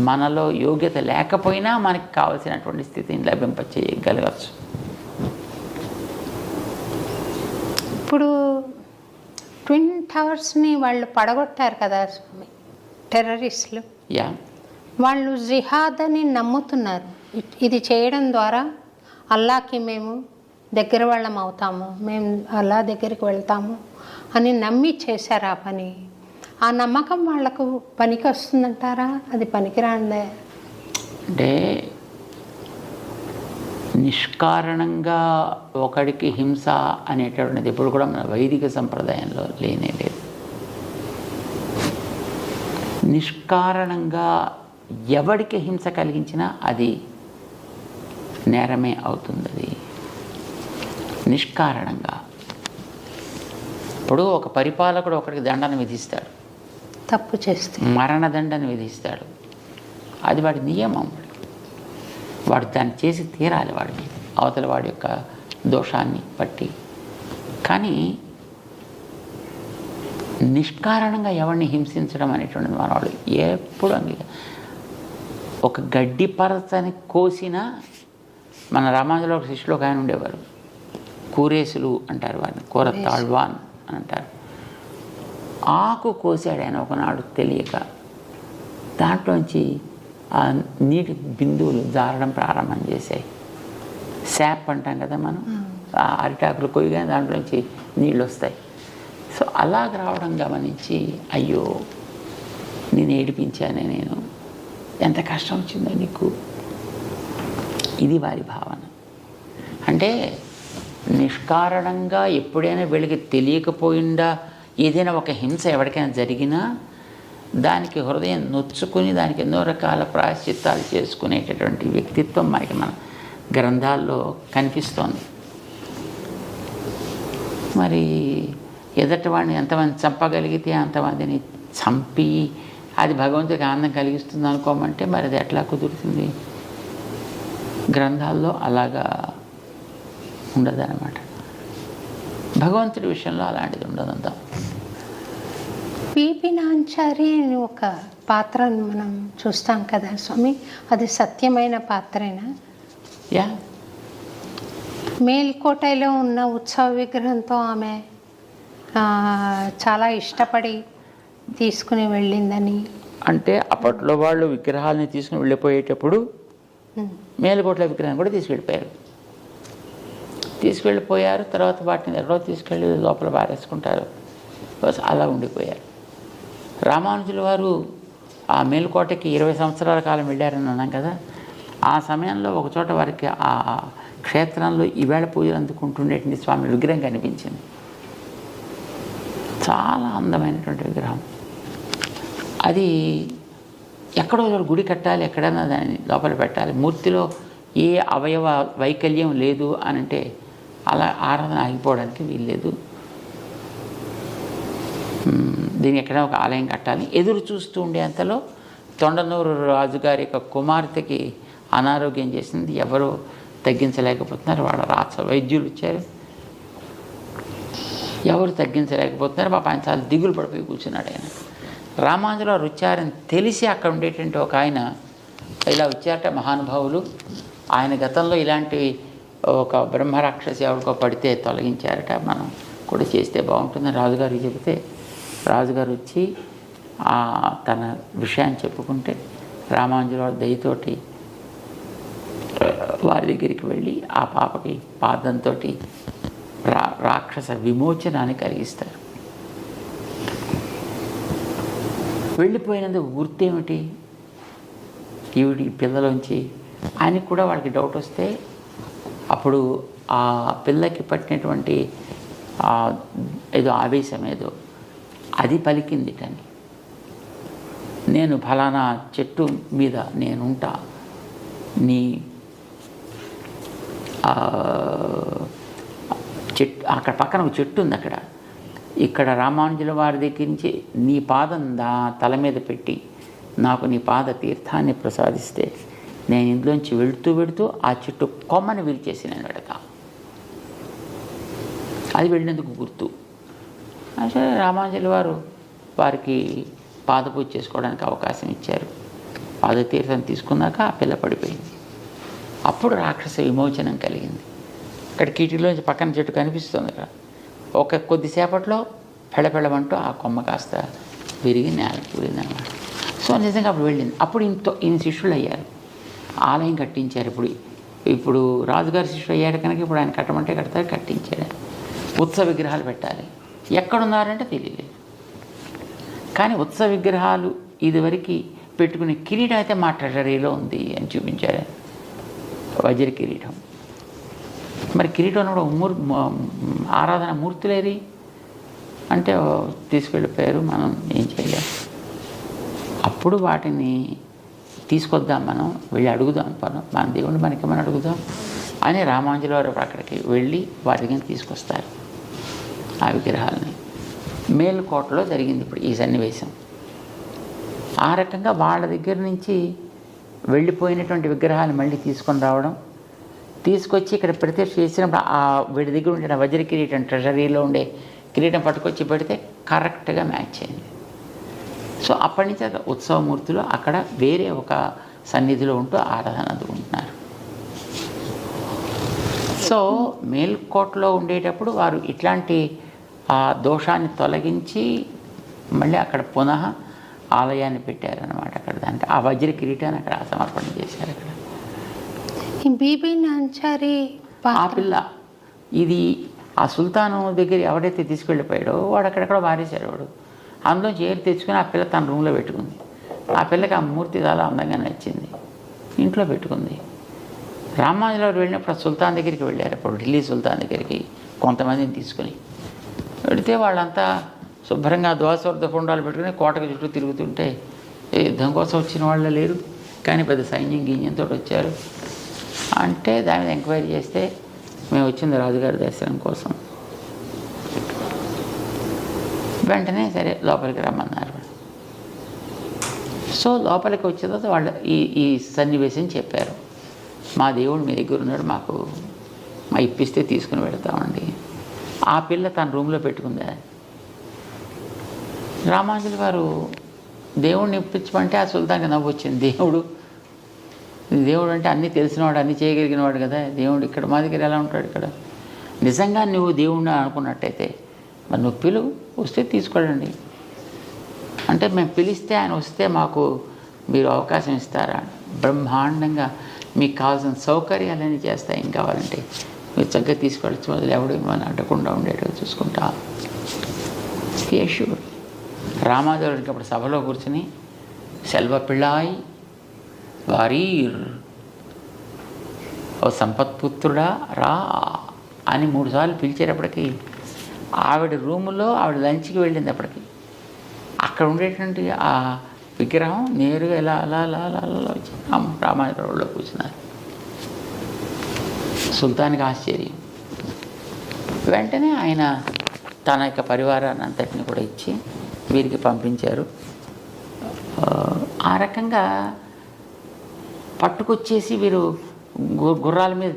మనలో యోగ్యత లేకపోయినా మనకి కావలసినటువంటి స్థితిని లభింపచేయగలగచ్చు. ఇప్పుడు ట్విన్ టవర్స్ని వాళ్ళు పడగొట్టారు కదా స్వామి, టెర్రరిస్టులు. యా, వాళ్ళు జిహాద్ అని నమ్ముతున్నారు. ఇది చేయడం ద్వారా అల్లాకి మేము దగ్గర వాళ్ళం అవుతాము, మేము అల్లా దగ్గరికి వెళ్తాము అని నమ్మి చేశారు ఆ పని. ఆ నమ్మకం వాళ్లకు పనికి వస్తుందంటారా? అది పనికిరాందే. అంటే నిష్కారణంగా ఒకడికి హింస అనేటటువంటిది ఎప్పుడు కూడా మన వైదిక సంప్రదాయంలో లేనే లేదు. నిష్కారణంగా ఎవడికి హింస కలిగించినా అది నేరమే అవుతుంది. అది నిష్కారణంగా. ఇప్పుడు ఒక పరిపాలకుడు ఒకడికి దండన విధిస్తాడు, తప్పు చేస్తే మరణదండని విధిస్తాడు. అది వాడి నియమం. వాడు దాన్ని చేసి తీరాలి, వాడికి అవతల వాడి యొక్క దోషాన్ని బట్టి. కానీ నిష్కారణంగా ఎవరిని హింసించడం అనేటువంటిది మన వాళ్ళు ఎప్పుడు ఒక గడ్డి పరచని కోసినా, మన రామానుజులో ఒక శిష్యులు ఒక ఆయన ఉండేవారు, కూరేసులు అంటారు వారిని, కూర తాళ్వాన్ అని అంటారు. ఆకు కోసాడు ఆయన ఒకనాడు తెలియక, దాంట్లోంచి ఆ నీటి బిందువులు జారడం ప్రారంభం చేశాయి. శాప్ అంటాం కదా మనం, ఆ అరిటాకులు కొయ్యగానే దాంట్లోంచి నీళ్ళు వస్తాయి. సో అలాగ రావడం గమనించి, అయ్యో నేను ఏడిపించానే, నేను ఎంత కష్టం వచ్చిందో నీకు. ఇది వారి భావన. అంటే నిష్కారణంగా ఎప్పుడైనా వీళ్ళకి తెలియకపోయిందా ఏదైనా ఒక హింస ఎవరికైనా జరిగినా దానికి హృదయం నొచ్చుకుని దానికి ఎన్నో రకాల ప్రాయశ్చిత్తాలు చేసుకునేటటువంటి వ్యక్తిత్వం మనకి మన గ్రంథాల్లో కనిపిస్తోంది. మరి ఎదటి వాడిని ఎంతమంది చంపగలిగితే అంతమందిని చంపి అది భగవంతుడికి ఆనందం కలిగిస్తుంది అనుకోమంటే మరి అది ఎట్లా కుదురుతుంది? గ్రంథాల్లో అలాగా ఉండదన్నమాట. భగవంతుడి విషయంలో అలాంటిది ఉండదంతా. పిపి నాంచారి అని ఒక పాత్రను మనం చూస్తాం కదా స్వామి, అది సత్యమైన పాత్రేనా? యా, మేల్కోటలో ఉన్న ఉత్సవ విగ్రహంతో ఆమె చాలా ఇష్టపడి తీసుకుని వెళ్ళిందని అంటే అప్పట్లో వాళ్ళు విగ్రహాలని తీసుకుని వెళ్ళిపోయేటప్పుడు మేలుకోట్ల విగ్రహాన్ని కూడా తీసుకెళ్ళిపోయారు. తర్వాత వాటిని ఎక్కడో తీసుకెళ్ళి లోపల పారేసుకుంటారు. అలా ఉండిపోయారు. రామానుజుల వారు ఆ మేలుకోటకి 20 సంవత్సరాల కాలం వెళ్ళారని అన్నాం కదా. ఆ సమయంలో ఒకచోట వారికి ఆ క్షేత్రంలో ఈవేళ పూజలు అందుకుంటుండేటువంటి స్వామి విగ్రహం కనిపించింది. చాలా అందమైనటువంటి విగ్రహం. అది ఎక్కడో గుడి కట్టాలి, ఎక్కడైనా దాన్ని లోపల పెట్టాలి, మూర్తిలో ఏ అవయవ వైకల్యం లేదు అని అంటే అలా ఆరాధన ఆగిపోవడానికి వీల్లేదు. దీన్ని ఎక్కడైనా ఒక ఆలయం కట్టాలి. ఎదురు చూస్తూ ఉండే అంతలో తొండనూరు రాజుగారి యొక్క కుమార్తెకి అనారోగ్యం చేసింది. ఎవరు తగ్గించలేకపోతున్నారు. వాళ్ళ వైద్యులు వచ్చారు, ఎవరు తగ్గించలేకపోతున్నారు. పాప ఆయన చాలా దిగులు పడిపోయి కూర్చున్నాడు. ఆయన రామానుజుల వారు వచ్చారని తెలిసి అక్కడ ఉండేటువంటి ఒక ఆయన ఇలా వచ్చారట మహానుభావులు. ఆయన గతంలో ఇలాంటి ఒక బ్రహ్మరాక్షసి ఎవరికో పడితే తొలగించారట, మనం కూడా చేస్తే బాగుంటుందని రాజుగారికి చెబితే రాజుగారు వచ్చి తన విషయాన్ని చెప్పుకుంటే రామానుజుల వారి దయతోటి వారి దగ్గరికి వెళ్ళి ఆ పాపకి పాదంతో రాక్షస విమోచనాన్ని కలిగిస్తారు. వెళ్ళిపోయినందుకు గుర్తేమిటి ఈవిడి పిల్లలోంచి ఆయనకి కూడా వాళ్ళకి డౌట్ వస్తే అప్పుడు ఆ పిల్లకి పట్టినటువంటి ఏదో ఆవేశం ఏదో అది పలికిందిటని, నేను ఫలానా చెట్టు మీద నేనుంటా, నీ చెట్టు అక్కడ పక్కన ఒక చెట్టు ఉంది, ఇక్కడ రామానుజుల వారి దగ్గర నుంచి నీ పాదం తల మీద పెట్టి నాకు నీ పాద తీర్థాన్ని ప్రసాదిస్తే నేను ఇంట్లోంచి వెళుతూ ఆ చెట్టు కొమ్మని విరిచేసి నేను వెళతా. అది వెళ్ళినందుకు గుర్తు. అంటే రామానుజుల వారు వారికి పాదపూజ చేసుకోవడానికి అవకాశం ఇచ్చారు. పాదతీర్థం తీసుకున్నాక ఆ పిల్ల పడిపోయింది. అప్పుడు రాక్షస విమోచనం కలిగింది. ఇక్కడ కీటిలోంచి పక్కన చెట్టు కనిపిస్తుంది కదా, ఒక కొద్దిసేపట్లో పెళ్ళమంటూ ఆ కొమ్మ కాస్త విరిగి నేల కూలిందనమాట. సో నిజంగా అప్పుడు వెళ్ళింది. అప్పుడు ఈయన శిష్యులు అయ్యారు, ఆలయం కట్టించారు. ఇప్పుడు రాజుగారి శిష్యులు అయ్యారు కనుక ఇప్పుడు ఆయన కట్టమంటే కడతారు, కట్టించారు. ఉత్సవ విగ్రహాలు పెట్టాలి, ఎక్కడున్నారంటే తెలియలేదు. కానీ ఉత్సవ విగ్రహాలు ఇదివరకు పెట్టుకునే కిరీటం అయితే మా ట్రెజరీలో ఉంది అని చూపించారు, వజ్ర కిరీటం. మరి కిరీటం కూడా ఆరాధన మూర్తులేది అంటే తీసుకెళ్ళిపోయారు, మనం ఏం చేయలేం. అప్పుడు వాటిని తీసుకొద్దాం, మనం వెళ్ళి అడుగుదాం, మన దేవుడిని మనకేమని అడుగుదాం అని రామానుజుల వారు అక్కడికి వెళ్ళి వారి దగ్గర తీసుకొస్తారు ఆ విగ్రహాలని. మేలుకోటలో జరిగింది ఇప్పుడు ఈ సన్నివేశం. ఆ రకంగా వాళ్ళ దగ్గర నుంచి వెళ్ళిపోయినటువంటి విగ్రహాలు మళ్ళీ తీసుకొని రావడం, తీసుకొచ్చి ఇక్కడ ప్రతిష్ఠ చేసినప్పుడు ఆ వీడి దగ్గర ఉండే వజ్ర కిరీటం, ట్రెజరీలో ఉండే కిరీటం పట్టుకొచ్చి పెడితే కరెక్ట్గా మ్యాచ్ అయింది. సో అప్పటి నుంచి ఉత్సవమూర్తులు అక్కడ వేరే ఒక సన్నిధిలో ఉంటూ ఆరాధన అందుకుంటున్నారు. సో మేల్కోటలో ఉండేటప్పుడు వారు ఇట్లాంటి ఆ దోషాన్ని తొలగించి మళ్ళీ అక్కడ పునః ఆలయాన్ని పెట్టారనమాట. అక్కడ దానికి ఆ వజ్ర కిరీటాన్ని అక్కడ సమర్పణ చేశారు. అక్కడ బీబీ నాంచారి ఆ పిల్ల ఇది ఆ సుల్తాను దగ్గర ఎవడైతే తీసుకెళ్ళిపోయాడో వాడు అక్కడెక్కడ వారేశాడు. వాడు అందులో చేరి తెచ్చుకుని ఆ పిల్ల తన రూమ్లో పెట్టుకుంది. ఆ పిల్లకి ఆ మూర్తి చాలా అందంగా నచ్చింది, ఇంట్లో పెట్టుకుంది. రామానుజుల వారు వెళ్ళినప్పుడు సుల్తాన్ దగ్గరికి వెళ్ళారు. అప్పుడు ఢిల్లీ సుల్తాన్ దగ్గరికి కొంతమందిని తీసుకుని వెళితే వాళ్ళంతా శుభ్రంగా ద్వాసవర్ధ పుండాలు పెట్టుకుని కోటకు చుట్టూ తిరుగుతుంటే యుద్ధం కోసం వచ్చిన వాళ్ళు లేరు, కానీ పెద్ద సైన్యం గింజంతో వచ్చారు. అంటే దాని మీద ఎంక్వైరీ చేస్తే మేము వచ్చింది రాజుగారి దర్శనం కోసం. వెంటనే సరే లోపలికి రమ్మన్నారు. సో లోపలికి వచ్చిన తర్వాత వాళ్ళు ఈ సన్నివేశం చెప్పారు. మా దేవుడు మీ దగ్గర ఉన్నాడు, మాకు మా ఇప్పిస్తే తీసుకుని వెళతామండి. ఆ పిల్ల తన రూమ్లో పెట్టుకుందా. రామానుజుల వారు దేవుడిని ఇప్పించమంటే ఆ సుల్తాన్కి నవ్వు వచ్చింది. దేవుడు అంటే అన్నీ తెలిసినవాడు, అన్నీ చేయగలిగినవాడు కదా, దేవుడు ఇక్కడ మా దగ్గర ఎలా ఉంటాడు? ఇక్కడ నిజంగా నువ్వు దేవుడిని అనుకున్నట్టయితే మరి నువ్వు పిలువు, వస్తే తీసుకోండి. అంటే మేము పిలిస్తే ఆయన వస్తే మాకు మీరు అవకాశం ఇస్తారా? బ్రహ్మాండంగా మీకు కావాల్సిన సౌకర్యాలన్నీ చేస్తా, ఏం కావాలంటే మీరు చక్కగా తీసుకెళ్ళచ్చు, వదిలి ఎవడు మనం అడ్డకుండా ఉండేటట్టు చూసుకుంటా. యేషూర్ రామాదేవుడికి అప్పుడు సభలో కూర్చుని సెల్వ పిళ్ళాయి వారీర్ ఓ సంపత్పుత్రుడా రా అని 3 సార్లు పిలిచేటప్పటికి ఆవిడ రూములో ఆవిడ లంచ్కి వెళ్ళింది. అప్పటికి అక్కడ ఉండేటువంటి ఆ విగ్రహం నేరుగా ఇలా అలా అలా అలా అలా వచ్చి రామాయణంలో కూర్చున్నారు. సుల్తాన్కి ఆశ్చర్యం. వెంటనే ఆయన తన యొక్క పరివారాన్ని అంతటిని కూడా ఇచ్చి వీరికి పంపించారు. ఆ రకంగా పట్టుకొచ్చేసి వీరు గుర్రాల మీద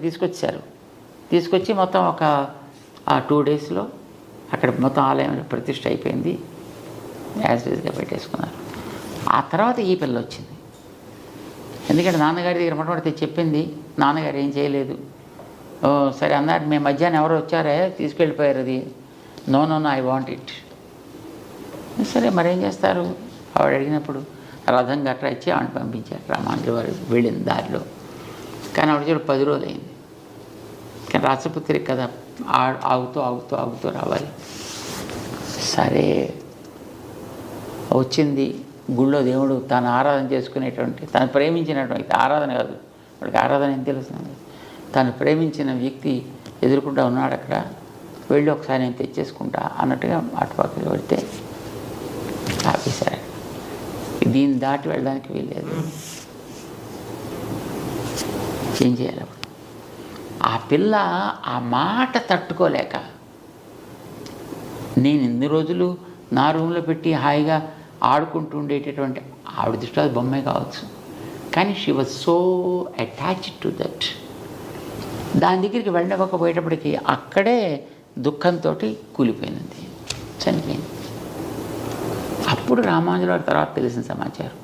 తీసుకొచ్చి మొత్తం ఒక 2 డేస్లో అక్కడ మొత్తం ఆలయం ప్రతిష్ఠ అయిపోయింది. యాజ్ యూజ్గా పెట్టేసుకున్నారు. ఆ తర్వాత ఈ పిల్ల వచ్చింది. ఎందుకంటే నాన్నగారి దగ్గర మొట్టమొదటి చెప్పింది, నాన్నగారు ఏం చేయలేదు. సరే అన్నారు, మేము మధ్యాహ్నం ఎవరు వచ్చారే తీసుకెళ్ళిపోయారు, అది నో ఐ వాంట్ ఇట్. సరే మరేం చేస్తారు? ఆవిడ అడిగినప్పుడు రథం గట్రా ఇచ్చి ఆవిడ పంపించారు. రామానుజుల వారు వెళ్ళిన దారిలో. కానీ ఆవిడ చూడ 10 రోజులు అయింది. కానీ రాజపుత్రికి కదా ఆగుతూ రావాలి. సరే వచ్చింది. గుళ్ళో దేవుడు తాను ఆరాధన చేసుకునేటువంటి, తను ప్రేమించినటువంటి, ఆరాధన కాదు వాడికి ఆరాధన ఏం తెలుస్తుంది, తను ప్రేమించిన వ్యక్తి ఎదురుకుండా ఉన్నాడు. అక్కడ వెళ్ళి ఒకసారి నేను తెచ్చేసుకుంటా అన్నట్టుగా అటుపక్కకి వెళ్తే ఆపేశారు. దీన్ని దాటి వెళ్ళడానికి వీల్లేదు. ఏం చేయాలి అప్పుడు? ఆ పిల్ల ఆ మాట తట్టుకోలేక, నేను ఎన్ని రోజులు నా రూమ్లో పెట్టి హాయిగా ఆడుకుంటూ ఉండేటటువంటి ఆవిడ దృష్టిలో అది బొమ్మే కావచ్చు, కానీ she was so attached to that. దాని దగ్గరికి వెళ్ళకపోయేటప్పటికి అక్కడే దుఃఖంతో కూలిపోయినది, చనిపోయింది. అప్పుడు రామానుజుల వారి తర్వాత తెలిసిన సమాచారం,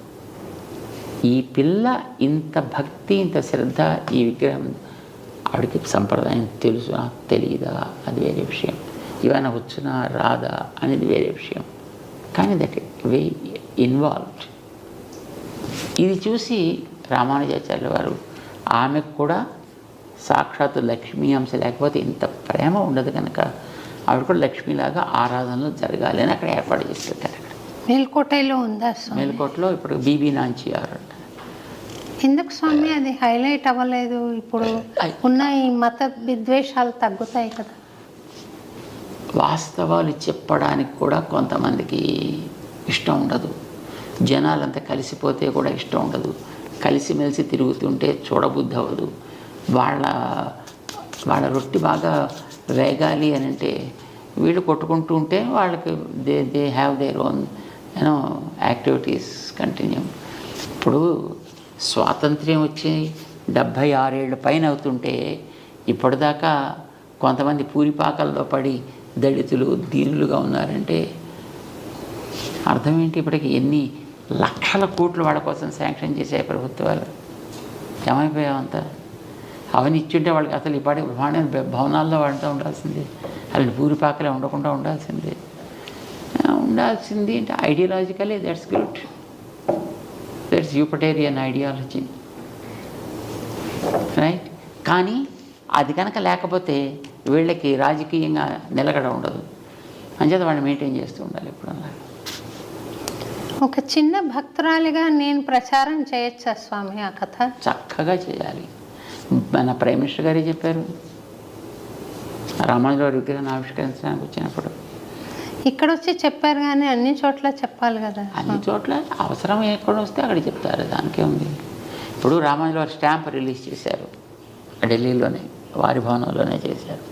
ఈ పిల్ల ఇంత భక్తి ఇంత శ్రద్ధ, ఈ విగ్రహం ఆవిడకి సంప్రదాయం తెలుసా తెలియదా అది వేరే విషయం, ఇవన్న వచ్చునా రాదా అనేది వేరే విషయం, కానీ దట్ వే ఇన్వాల్వ్డ్. ఇది చూసి రామానుజాచార్యుల వారు ఆమెకు కూడా సాక్షాత్తు లక్ష్మీ అంశ లేకపోతే ఇంత ప్రేమ ఉండదు కనుక ఆవిడ కూడా లక్ష్మీలాగా ఆరాధనలు జరగాలి అని అక్కడ ఏర్పాటు చేసి పెట్టారు. అక్కడ మేల్కోటలో ఉందా? మేల్కోటలో ఇప్పుడు బీబీ నాంచియారు. ఎందుకు స్వామి అది హైలైట్ అవ్వలేదు? ఇప్పుడు ఉన్న ఈ మత విద్వేషాలు తగ్గుతాయి కదా. వాస్తవాలు చెప్పడానికి కూడా కొంతమందికి ఇష్టం ఉండదు. జనాలంతా కలిసిపోతే కూడా ఇష్టం ఉండదు. కలిసిమెలిసి తిరుగుతుంటే చూడబుద్ధి అవ్వదు. వాళ్ళ రొట్టి బాగా వేగాలి అని అంటే వీళ్ళు కొట్టుకుంటూ ఉంటే వాళ్ళకి they have their own activities continue. ఇప్పుడు స్వాతంత్ర్యం వచ్చి 76 ఏళ్ళ పైన అవుతుంటే ఇప్పటిదాకా కొంతమంది పూరిపాకల్లో పడి దళితులు దీనులుగా ఉన్నారంటే అర్థం ఏంటి? ఇప్పటికి ఎన్ని లక్షల కోట్లు వాళ్ళ కోసం శాంక్షన్ చేసే ప్రభుత్వాలు. ఏమైపోయావంతా? అవన్నీ ఇచ్చుంటే వాళ్ళకి అసలు ఇప్పటి బ్రహ్మాండ భవనాల్లో వాడుతూ ఉండాల్సిందే, అలాంటి పూరిపాకలే ఉండకుండా ఉండాల్సింది అంటే ideologically that's good, that's utopian ideology, right. కానీ అది కనుక లేకపోతే వీళ్ళకి రాజకీయంగా నిలకడ ఉండదు. అంచేత వాడిని మెయింటైన్ చేస్తూ ఉండాలి ఎప్పుడన్నా. ఒక చిన్న భక్తురాలిగా నేను ప్రచారం చేయొచ్చా స్వామి ఆ కథ? చక్కగా చేయాలి. మన ప్రైమ్ మినిస్టర్ గారే చెప్పారు రామానుజుల వారి విగ్రహాన్ని ఆవిష్కరించడానికి వచ్చినప్పుడు. ఇక్కడ వచ్చి చెప్పారు కానీ అన్ని చోట్ల చెప్పాలి కదా. అన్ని చోట్ల అవసరం ఎక్కడ వస్తే అక్కడ చెప్తారు, దానికే ఉంది. ఇప్పుడు రామానుజుల వారి స్టాంప్ రిలీజ్ చేశారు ఢిల్లీలోనే, వారి భవనంలోనే చేశారు.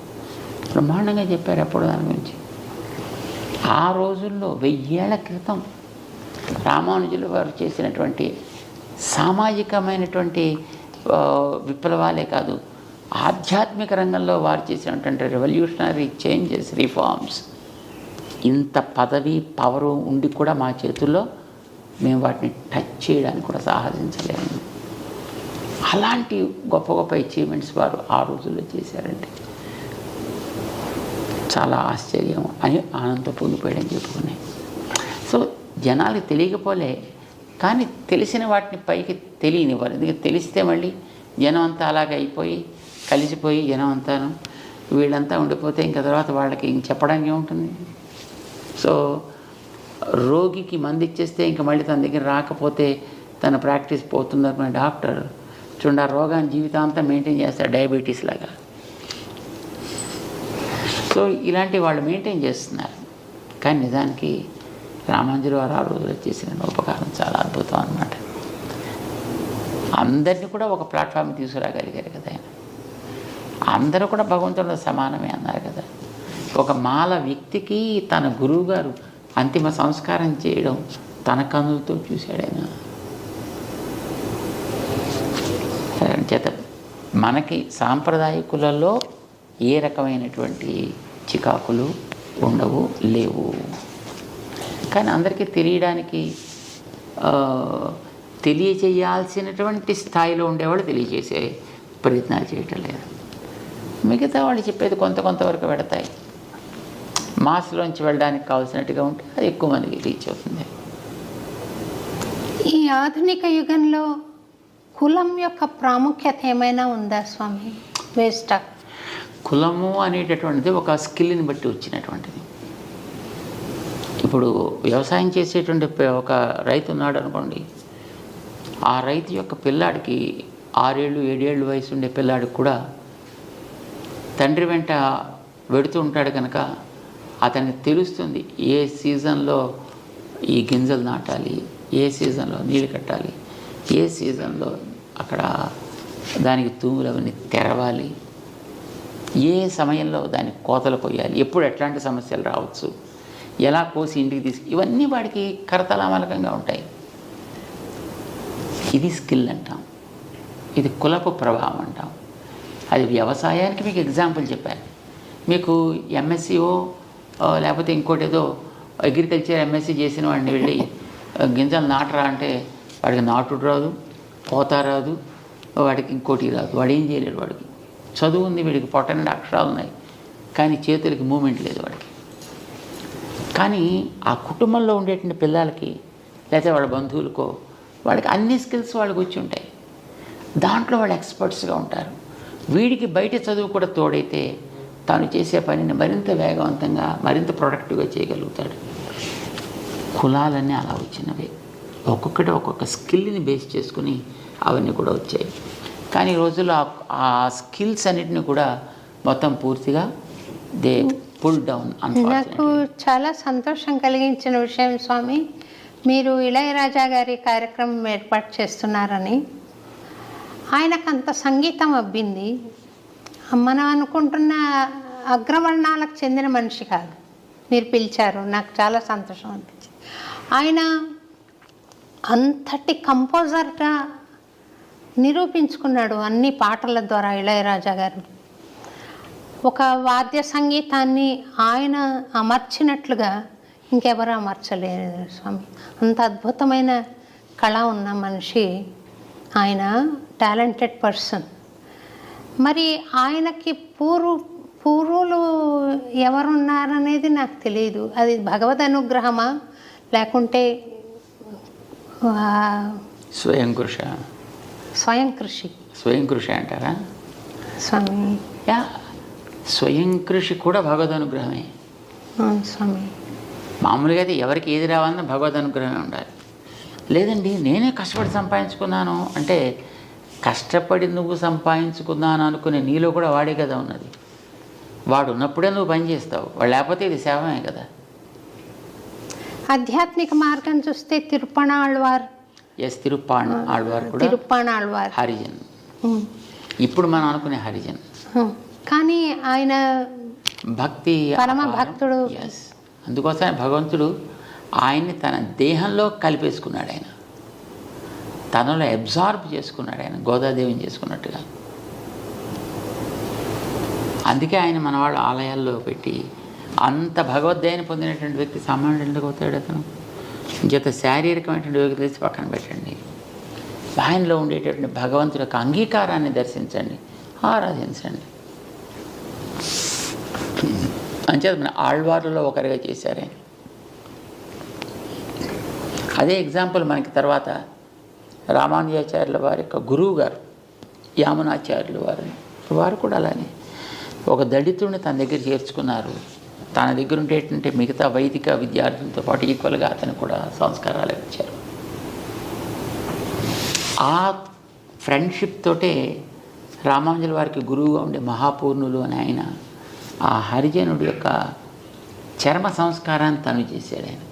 బ్రహ్మాండంగా చెప్పారు అప్పుడు దాని గురించి. ఆ రోజుల్లో 1000 ఏళ్ల క్రితం రామానుజుల వారు చేసినటువంటి సామాజికమైనటువంటి విప్లవాలే కాదు, ఆధ్యాత్మిక రంగంలో వారు చేసినటువంటి రెవల్యూషనరీ చేంజెస్, రిఫార్మ్స్, ఇంత పదవి పవరు ఉండి కూడా మా చేతుల్లో మేము వాటిని టచ్ చేయడానికి కూడా సాహసించలేము. అలాంటి గొప్ప గొప్ప అచీవ్మెంట్స్ వారు ఆ రోజుల్లో చేశారంటే చాలా ఆశ్చర్యం అని ఆనందంతో పొంగిపోయాడని చెప్పుకున్నాయి. సో జనాలకు తెలియకపోలే, కానీ తెలిసిన వాటిని పైకి తెలియనివ్వాలి. ఎందుకంటే తెలిస్తే మళ్ళీ జనం అంతా అలాగే అయిపోయి కలిసిపోయి జనం అంతాను వీళ్ళంతా ఉండిపోతే ఇంకా తర్వాత వాళ్ళకి ఇంక చెప్పడానికి ఏముంటుంది. సో రోగికి మందు ఇచ్చేస్తే ఇంకా మళ్ళీ తన దగ్గర రాకపోతే తన ప్రాక్టీస్ పోతుంది అనుకునే డాక్టర్ చూడండి ఆ రోగాన్ని జీవితాంతం మెయింటైన్ చేస్తారు, డయాబెటీస్ లాగా. సో ఇలాంటి వాళ్ళు మెయింటైన్ చేస్తున్నారు. కానీ నిజానికి రామాంజలి వారు ఆ రోజులో చేసిన ఉపకారం చాలా అద్భుతం అన్నమాట. అందరినీ కూడా ఒక ప్లాట్ఫామ్ తీసుకురాగలిగారు కదా ఆయన. అందరూ కూడా భగవంతుడు సమానమే అన్నారు కదా. ఒక మాల వ్యక్తికి తన గురువు గారు అంతిమ సంస్కారం చేయడం తన కన్నులతో చూశాడు ఆయన. చేత మనకి సాంప్రదాయకులలో ఏ రకమైనటువంటి చికాకులు ఉండవు, లేవు. కానీ అందరికీ తెలియడానికి తెలియచేయాల్సినటువంటి స్థాయిలో ఉండేవాళ్ళు తెలియజేసే ప్రయత్నాలు చేయటం లేదు. మిగతా వాళ్ళు చెప్పేది కొంతవరకు పెడతాయి. మాస్లోంచి వెళ్ళడానికి కావాల్సినట్టుగా ఉంటే అది ఎక్కువ మందికి రీచ్ అవుతుంది. ఈ ఆధునిక యుగంలో కులం యొక్క ప్రాముఖ్యత ఏమైనా ఉందా స్వామి? వేస్టా? కులము అనేటటువంటిది ఒక స్కిల్ని బట్టి వచ్చినటువంటిది. ఇప్పుడు వ్యవసాయం చేసేటువంటి ఒక రైతు ఉన్నాడు అనుకోండి, ఆ రైతు యొక్క పిల్లాడికి 6 ఏళ్ళు 7 ఏళ్ళు వయసు ఉండే పిల్లాడికి కూడా తండ్రి వెంట వెడుతూ ఉంటాడు కనుక అతనికి తెలుస్తుంది ఏ సీజన్లో ఈ గింజలు నాటాలి, ఏ సీజన్లో నీళ్ళు కట్టాలి, ఏ సీజన్లో అక్కడ దానికి తూములు అవన్నీ తెరవాలి, ఏ సమయంలో దానికి కోతలు కొయ్యాలి, ఎప్పుడు ఎట్లాంటి సమస్యలు రావచ్చు, ఎలా కోసి ఇంటికి ఇవన్నీ వాడికి కరతలామలకంగా ఉంటాయి. ఇది స్కిల్ అంటాం, ఇది కులపు ప్రభావం అంటాం. అది వ్యవసాయానికి మీకు ఎగ్జాంపుల్ చెప్పాను. మీకు ఎంఎస్సీఓ లేకపోతే ఇంకోటి ఏదో అగ్రికల్చర్ ఎంఎస్సీ చేసిన వాడిని వెళ్ళి గింజలు నాటరా అంటే వాడికి నాటుడు రాదు, కోత రాదు, వాడికి ఇంకోటి రాదు, వాడు ఏం చేయలేడు. వాడికి చదువు ఉంది, వీడికి పొట్టనిండి అక్షరాలు ఉన్నాయి, కానీ చేతులకి మూమెంట్ లేదు వాడికి. కానీ ఆ కుటుంబంలో ఉండేటువంటి పిల్లలకి లేకపోతే వాళ్ళ బంధువులకో వాళ్ళకి అన్ని స్కిల్స్ వాళ్ళకి వచ్చి ఉంటాయి. దాంట్లో వాళ్ళు ఎక్స్పర్ట్స్గా ఉంటారు. వీడికి బయట చదువు కూడా తోడైతే తాను చేసే పనిని మరింత వేగవంతంగా మరింత ప్రొడక్టివ్గా చేయగలుగుతాడు. కులాలన్నీ అలా వచ్చినవే, ఒక్కొక్కటి ఒక్కొక్క స్కిల్ని బేస్ చేసుకుని అవన్నీ కూడా వచ్చాయి. కానీ ఈ రోజుల్లో ఆ స్కిల్స్ అన్నిటిని కూడా మొత్తం పూర్తిగా దే పుల్ డౌన్. నాకు చాలా సంతోషం కలిగించిన విషయం స్వామి, మీరు ఇళయరాజా గారి కార్యక్రమం ఏర్పాటు చేస్తున్నారని. ఆయనకు అంత సంగీతం అబ్బింది. మనం అనుకుంటున్న అగ్రవర్ణాలకు చెందిన మనిషి కాదు. మీరు పిలిచారు, నాకు చాలా సంతోషం అనిపించింది. ఆయన అంతటి కంపోజర్గా నిరూపించుకున్నాడు అన్ని పాటల ద్వారా. ఇళయరాజా గారు ఒక వాద్య సంగీతాన్ని ఆయన అమర్చినట్లుగా ఇంకెవరు అమర్చలేరు స్వామి. అంత అద్భుతమైన కళ ఉన్న మనిషి ఆయన, టాలెంటెడ్ పర్సన్. మరి ఆయనకి పూర్వులు ఎవరున్నారనేది నాకు తెలియదు. అది భగవద్ అనుగ్రహమా లేకుంటే స్వయం కృషి అంటారా స్వామి? స్వయం కృషి కూడా భగవద్ అనుగ్రహమే స్వామి. మామూలుగా అయితే ఎవరికి ఏది రావాలన్నా భగవద్ అనుగ్రహమే ఉండాలి. లేదండి నేనే కష్టపడి సంపాదించుకున్నాను అంటే, కష్టపడి నువ్వు సంపాదించుకున్నాను అనుకునే నీలో కూడా వాడే కదా ఉన్నది. వాడు ఉన్నప్పుడే నువ్వు పని చేస్తావు, వాడు లేకపోతే ఇది సేవమే కదా. ఆధ్యాత్మిక మార్గం చూస్తే తిరుప్పాణాళ్వార్ కూడా హరిజన్. ఇప్పుడు మనం అనుకునే హరిజన్, కానీ ఆయన భక్తి పరమ భక్తుడు. అందుకోసమే భగవంతుడు ఆయన్ని తన దేహంలో కలిపేసుకున్నాడు. ఆయన తనలో అబ్జార్బ్ చేసుకున్నాడు. ఆయన గోదాదేవిని చేసుకున్నట్టుగా. అందుకే ఆయన మన వాళ్ళు ఆలయాల్లో పెట్టి అంత భగవద్గీతను పొందినటువంటి వ్యక్తి సామాన్యుడు ఎందుకు అవుతాడు? అతను చేత శారీరకమైనటువంటి యోగ్యత తీసి పక్కన పెట్టండి. ఆయనలో ఉండేటటువంటి భగవంతుడి యొక్క అంగీకారాన్ని దర్శించండి, ఆరాధించండి. అంచేత మన ఆళ్వార్లలో ఒకరిగా చేశారే. అదే ఎగ్జాంపుల్ మనకి తర్వాత రామానుజాచార్యుల వారి యొక్క గురువు గారు యామునాచార్యులు వారు కూడా అలానే ఒక దళితుడిని తన దగ్గర చేర్చుకున్నారు. తన దగ్గర ఉండేటువంటి మిగతా వైదిక విద్యార్థులతో పాటు ఈక్వల్గా అతను కూడా సంస్కారాలు ఇచ్చారు. ఆ ఫ్రెండ్షిప్ తోటే రామానుజుల వారికి గురువుగా ఉండే మహాపూర్ణులు అని ఆయన ఆ హరిజనుడి యొక్క చర్మ సంస్కారాన్ని తను చేశాడు ఆయన.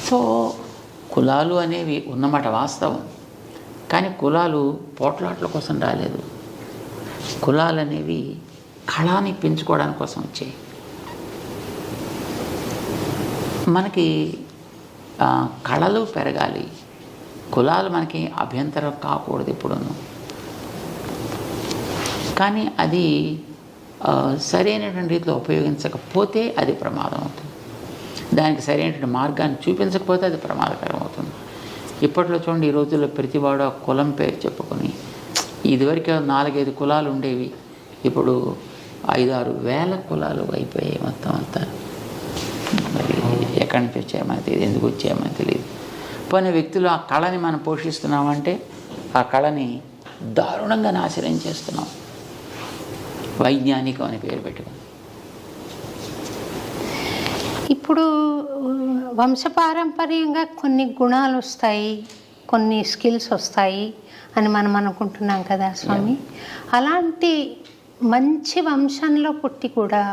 సో కులాలు అనేవి ఉన్నమాట వాస్తవం, కానీ కులాలు పోట్లాట్ల కోసం రాలేదు. కులాలు అనేవి కళని పెంచుకోవడానికి కోసం వచ్చాయి. మనకి కళలు పెరగాలి, కులాలు మనకి అభ్యంతరం కాకూడదు ఎప్పుడూను. కానీ అది సరైనటువంటి రీతిలో ఉపయోగించకపోతే అది ప్రమాదం అవుతుంది. దానికి సరైనటువంటి మార్గాన్ని చూపించకపోతే అది ప్రమాదకరం అవుతుంది. ఇప్పట్లో చూడండి, ఈ రోజుల్లో ప్రతివాడు ఆ కులం పేరు చెప్పుకొని, ఇదివరకు 4-5 కులాలు ఉండేవి, ఇప్పుడు 5-6 వేల కులాలు అయిపోయాయి మొత్తం అంతా. మరి ఎక్కడి నుంచి వచ్చాయమని తెలియదు, ఎందుకు వచ్చాయమని తెలియదు. పోయిన వ్యక్తులు ఆ కళని మనం పోషిస్తున్నామంటే ఆ కళని దారుణంగా నాశనం చేస్తున్నాం, వైజ్ఞానికం అని పేరు పెట్టుకుని. ఇప్పుడు వంశపారంపర్యంగా కొన్ని గుణాలు వస్తాయి, కొన్ని స్కిల్స్ వస్తాయి అని మనం అనుకుంటున్నాం కదా స్వామి. అలాంటి మంచి వంశంలో పుట్టి కూడా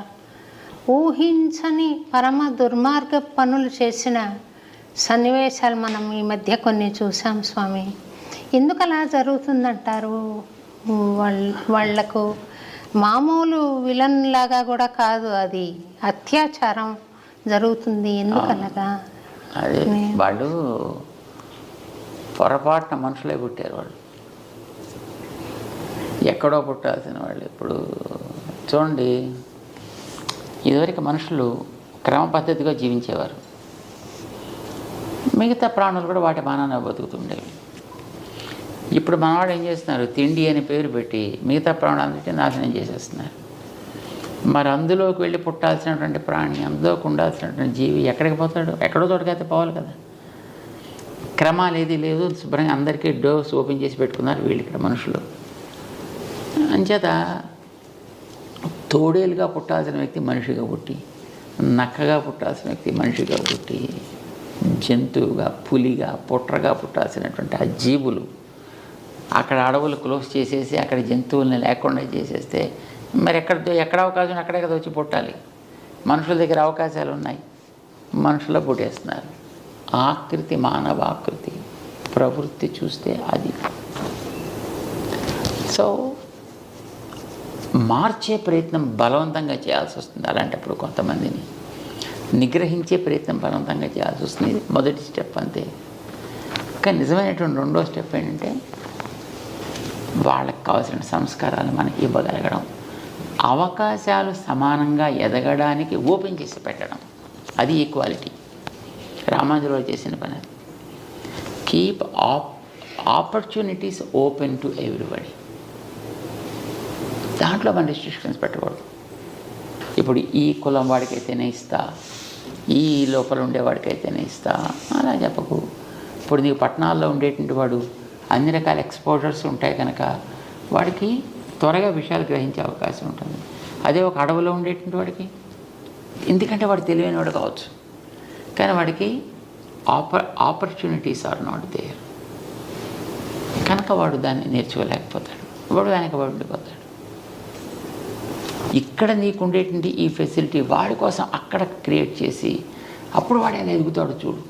ఊహించని పరమ దుర్మార్గ పనులు చేసిన సన్నివేశాలు మనం ఈ మధ్య కొన్ని చూసాం స్వామి. ఎందుకు అలా జరుగుతుందంటారు? వాళ్లకు మామూలు విలన్ లాగా కూడా కాదు, అది అత్యాచారం జరుగుతుంది. ఎందుకు అలాగా? అదే వాళ్ళు పొరపాటున మనుషులే పుట్టారు. వాళ్ళు ఎక్కడో పుట్టాల్సిన వాళ్ళు. ఇప్పుడు చూడండి, ఇదివరకు మనుషులు క్రమ పద్ధతిగా జీవించేవారు, మిగతా ప్రాణులు కూడా వాటి మానాన్ని బతుకుతుండేవి. ఇప్పుడు మనవాడు ఏం చేస్తున్నారు, తిండి అనే పేరు పెట్టి మిగతా ప్రాణాలన్నింటినీ నాశనం చేసేస్తున్నారు. మరి అందులోకి వెళ్ళి పుట్టాల్సినటువంటి ప్రాణి, అందులోకి ఉండాల్సినటువంటి జీవి ఎక్కడికి పోతాడు? ఎక్కడో చోటుకైతే పోవాలి కదా. క్రమాలు ఏది లేదు, శుభ్రంగా అందరికీ డోర్స్ ఓపెన్ చేసి పెట్టుకున్నారు వీళ్ళు ఇక్కడ మనుషులు. అంచేత తోడేలుగా పుట్టాల్సిన వ్యక్తి మనిషిగా పుట్టి, నక్కగా పుట్టాల్సిన వ్యక్తి మనిషిగా పుట్టి, జంతువుగా, పులిగా, పుట్రగా పుట్టాల్సినటువంటి ఆ జీవులు అక్కడ అడవులు క్లోజ్ చేసేసి అక్కడ జంతువుల్ని లేకుండా చేసేస్తే మరి ఎక్కడ అవకాశం అక్కడే కదా వచ్చి పుట్టాలి. మనుషుల దగ్గర అవకాశాలు ఉన్నాయి, మనుషుల పుట్టేస్తున్నారు. ఆకృతి, మానవాకృతి, ప్రవృత్తి చూస్తే అది. సో మార్చే ప్రయత్నం బలవంతంగా చేయాల్సి వస్తుంది. అలాంటప్పుడు కొంతమందిని నిగ్రహించే ప్రయత్నం బలవంతంగా చేయాల్సి వస్తుంది. ఇది మొదటి స్టెప్ అంతే. కానీ నిజమైనటువంటి రెండో స్టెప్ ఏంటంటే వాళ్ళకి కావాల్సిన సంస్కారాలు మనకి ఇవ్వగలగడం, అవకాశాలు సమానంగా ఎదగడానికి ఓపెన్ చేసి పెట్టడం. అది ఈక్వాలిటీ. రామానుజులు చేసిన పని. Keep opportunities open to everybody. దాంట్లో మన రిస్ట్రిక్షన్స్ పెట్టకూడదు. ఇప్పుడు ఈ కులం వాడికైతేనే ఇస్తా, ఈ లోపల ఉండేవాడికైతేనే ఇస్తా అలా చెప్పకు. ఇప్పుడు నీకు పట్టణాల్లో ఉండేటువంటి వాడు అన్ని రకాల ఎక్స్పోజర్స్ ఉంటాయి కనుక వాడికి త్వరగా విషయాలు గ్రహించే అవకాశం ఉంటుంది. అదే ఒక అడవిలో ఉండేటువంటి వాడికి, ఎందుకంటే వాడు తెలివైన వాడు కావచ్చు, కానీ వాడికి ఆపర్చునిటీస్ ఆర్ నాట్ దేర్ కనుక వాడు దాన్ని నేర్చుకోలేకపోతాడు, వాడు వెనకబడి ఉండిపోతాడు. ఇక్కడ నీకు ఉండేటువంటి ఈ ఫెసిలిటీ వాడి కోసం అక్కడ క్రియేట్ చేసి అప్పుడు వాడు ఎలా ఎదుగుతాడు చూడు.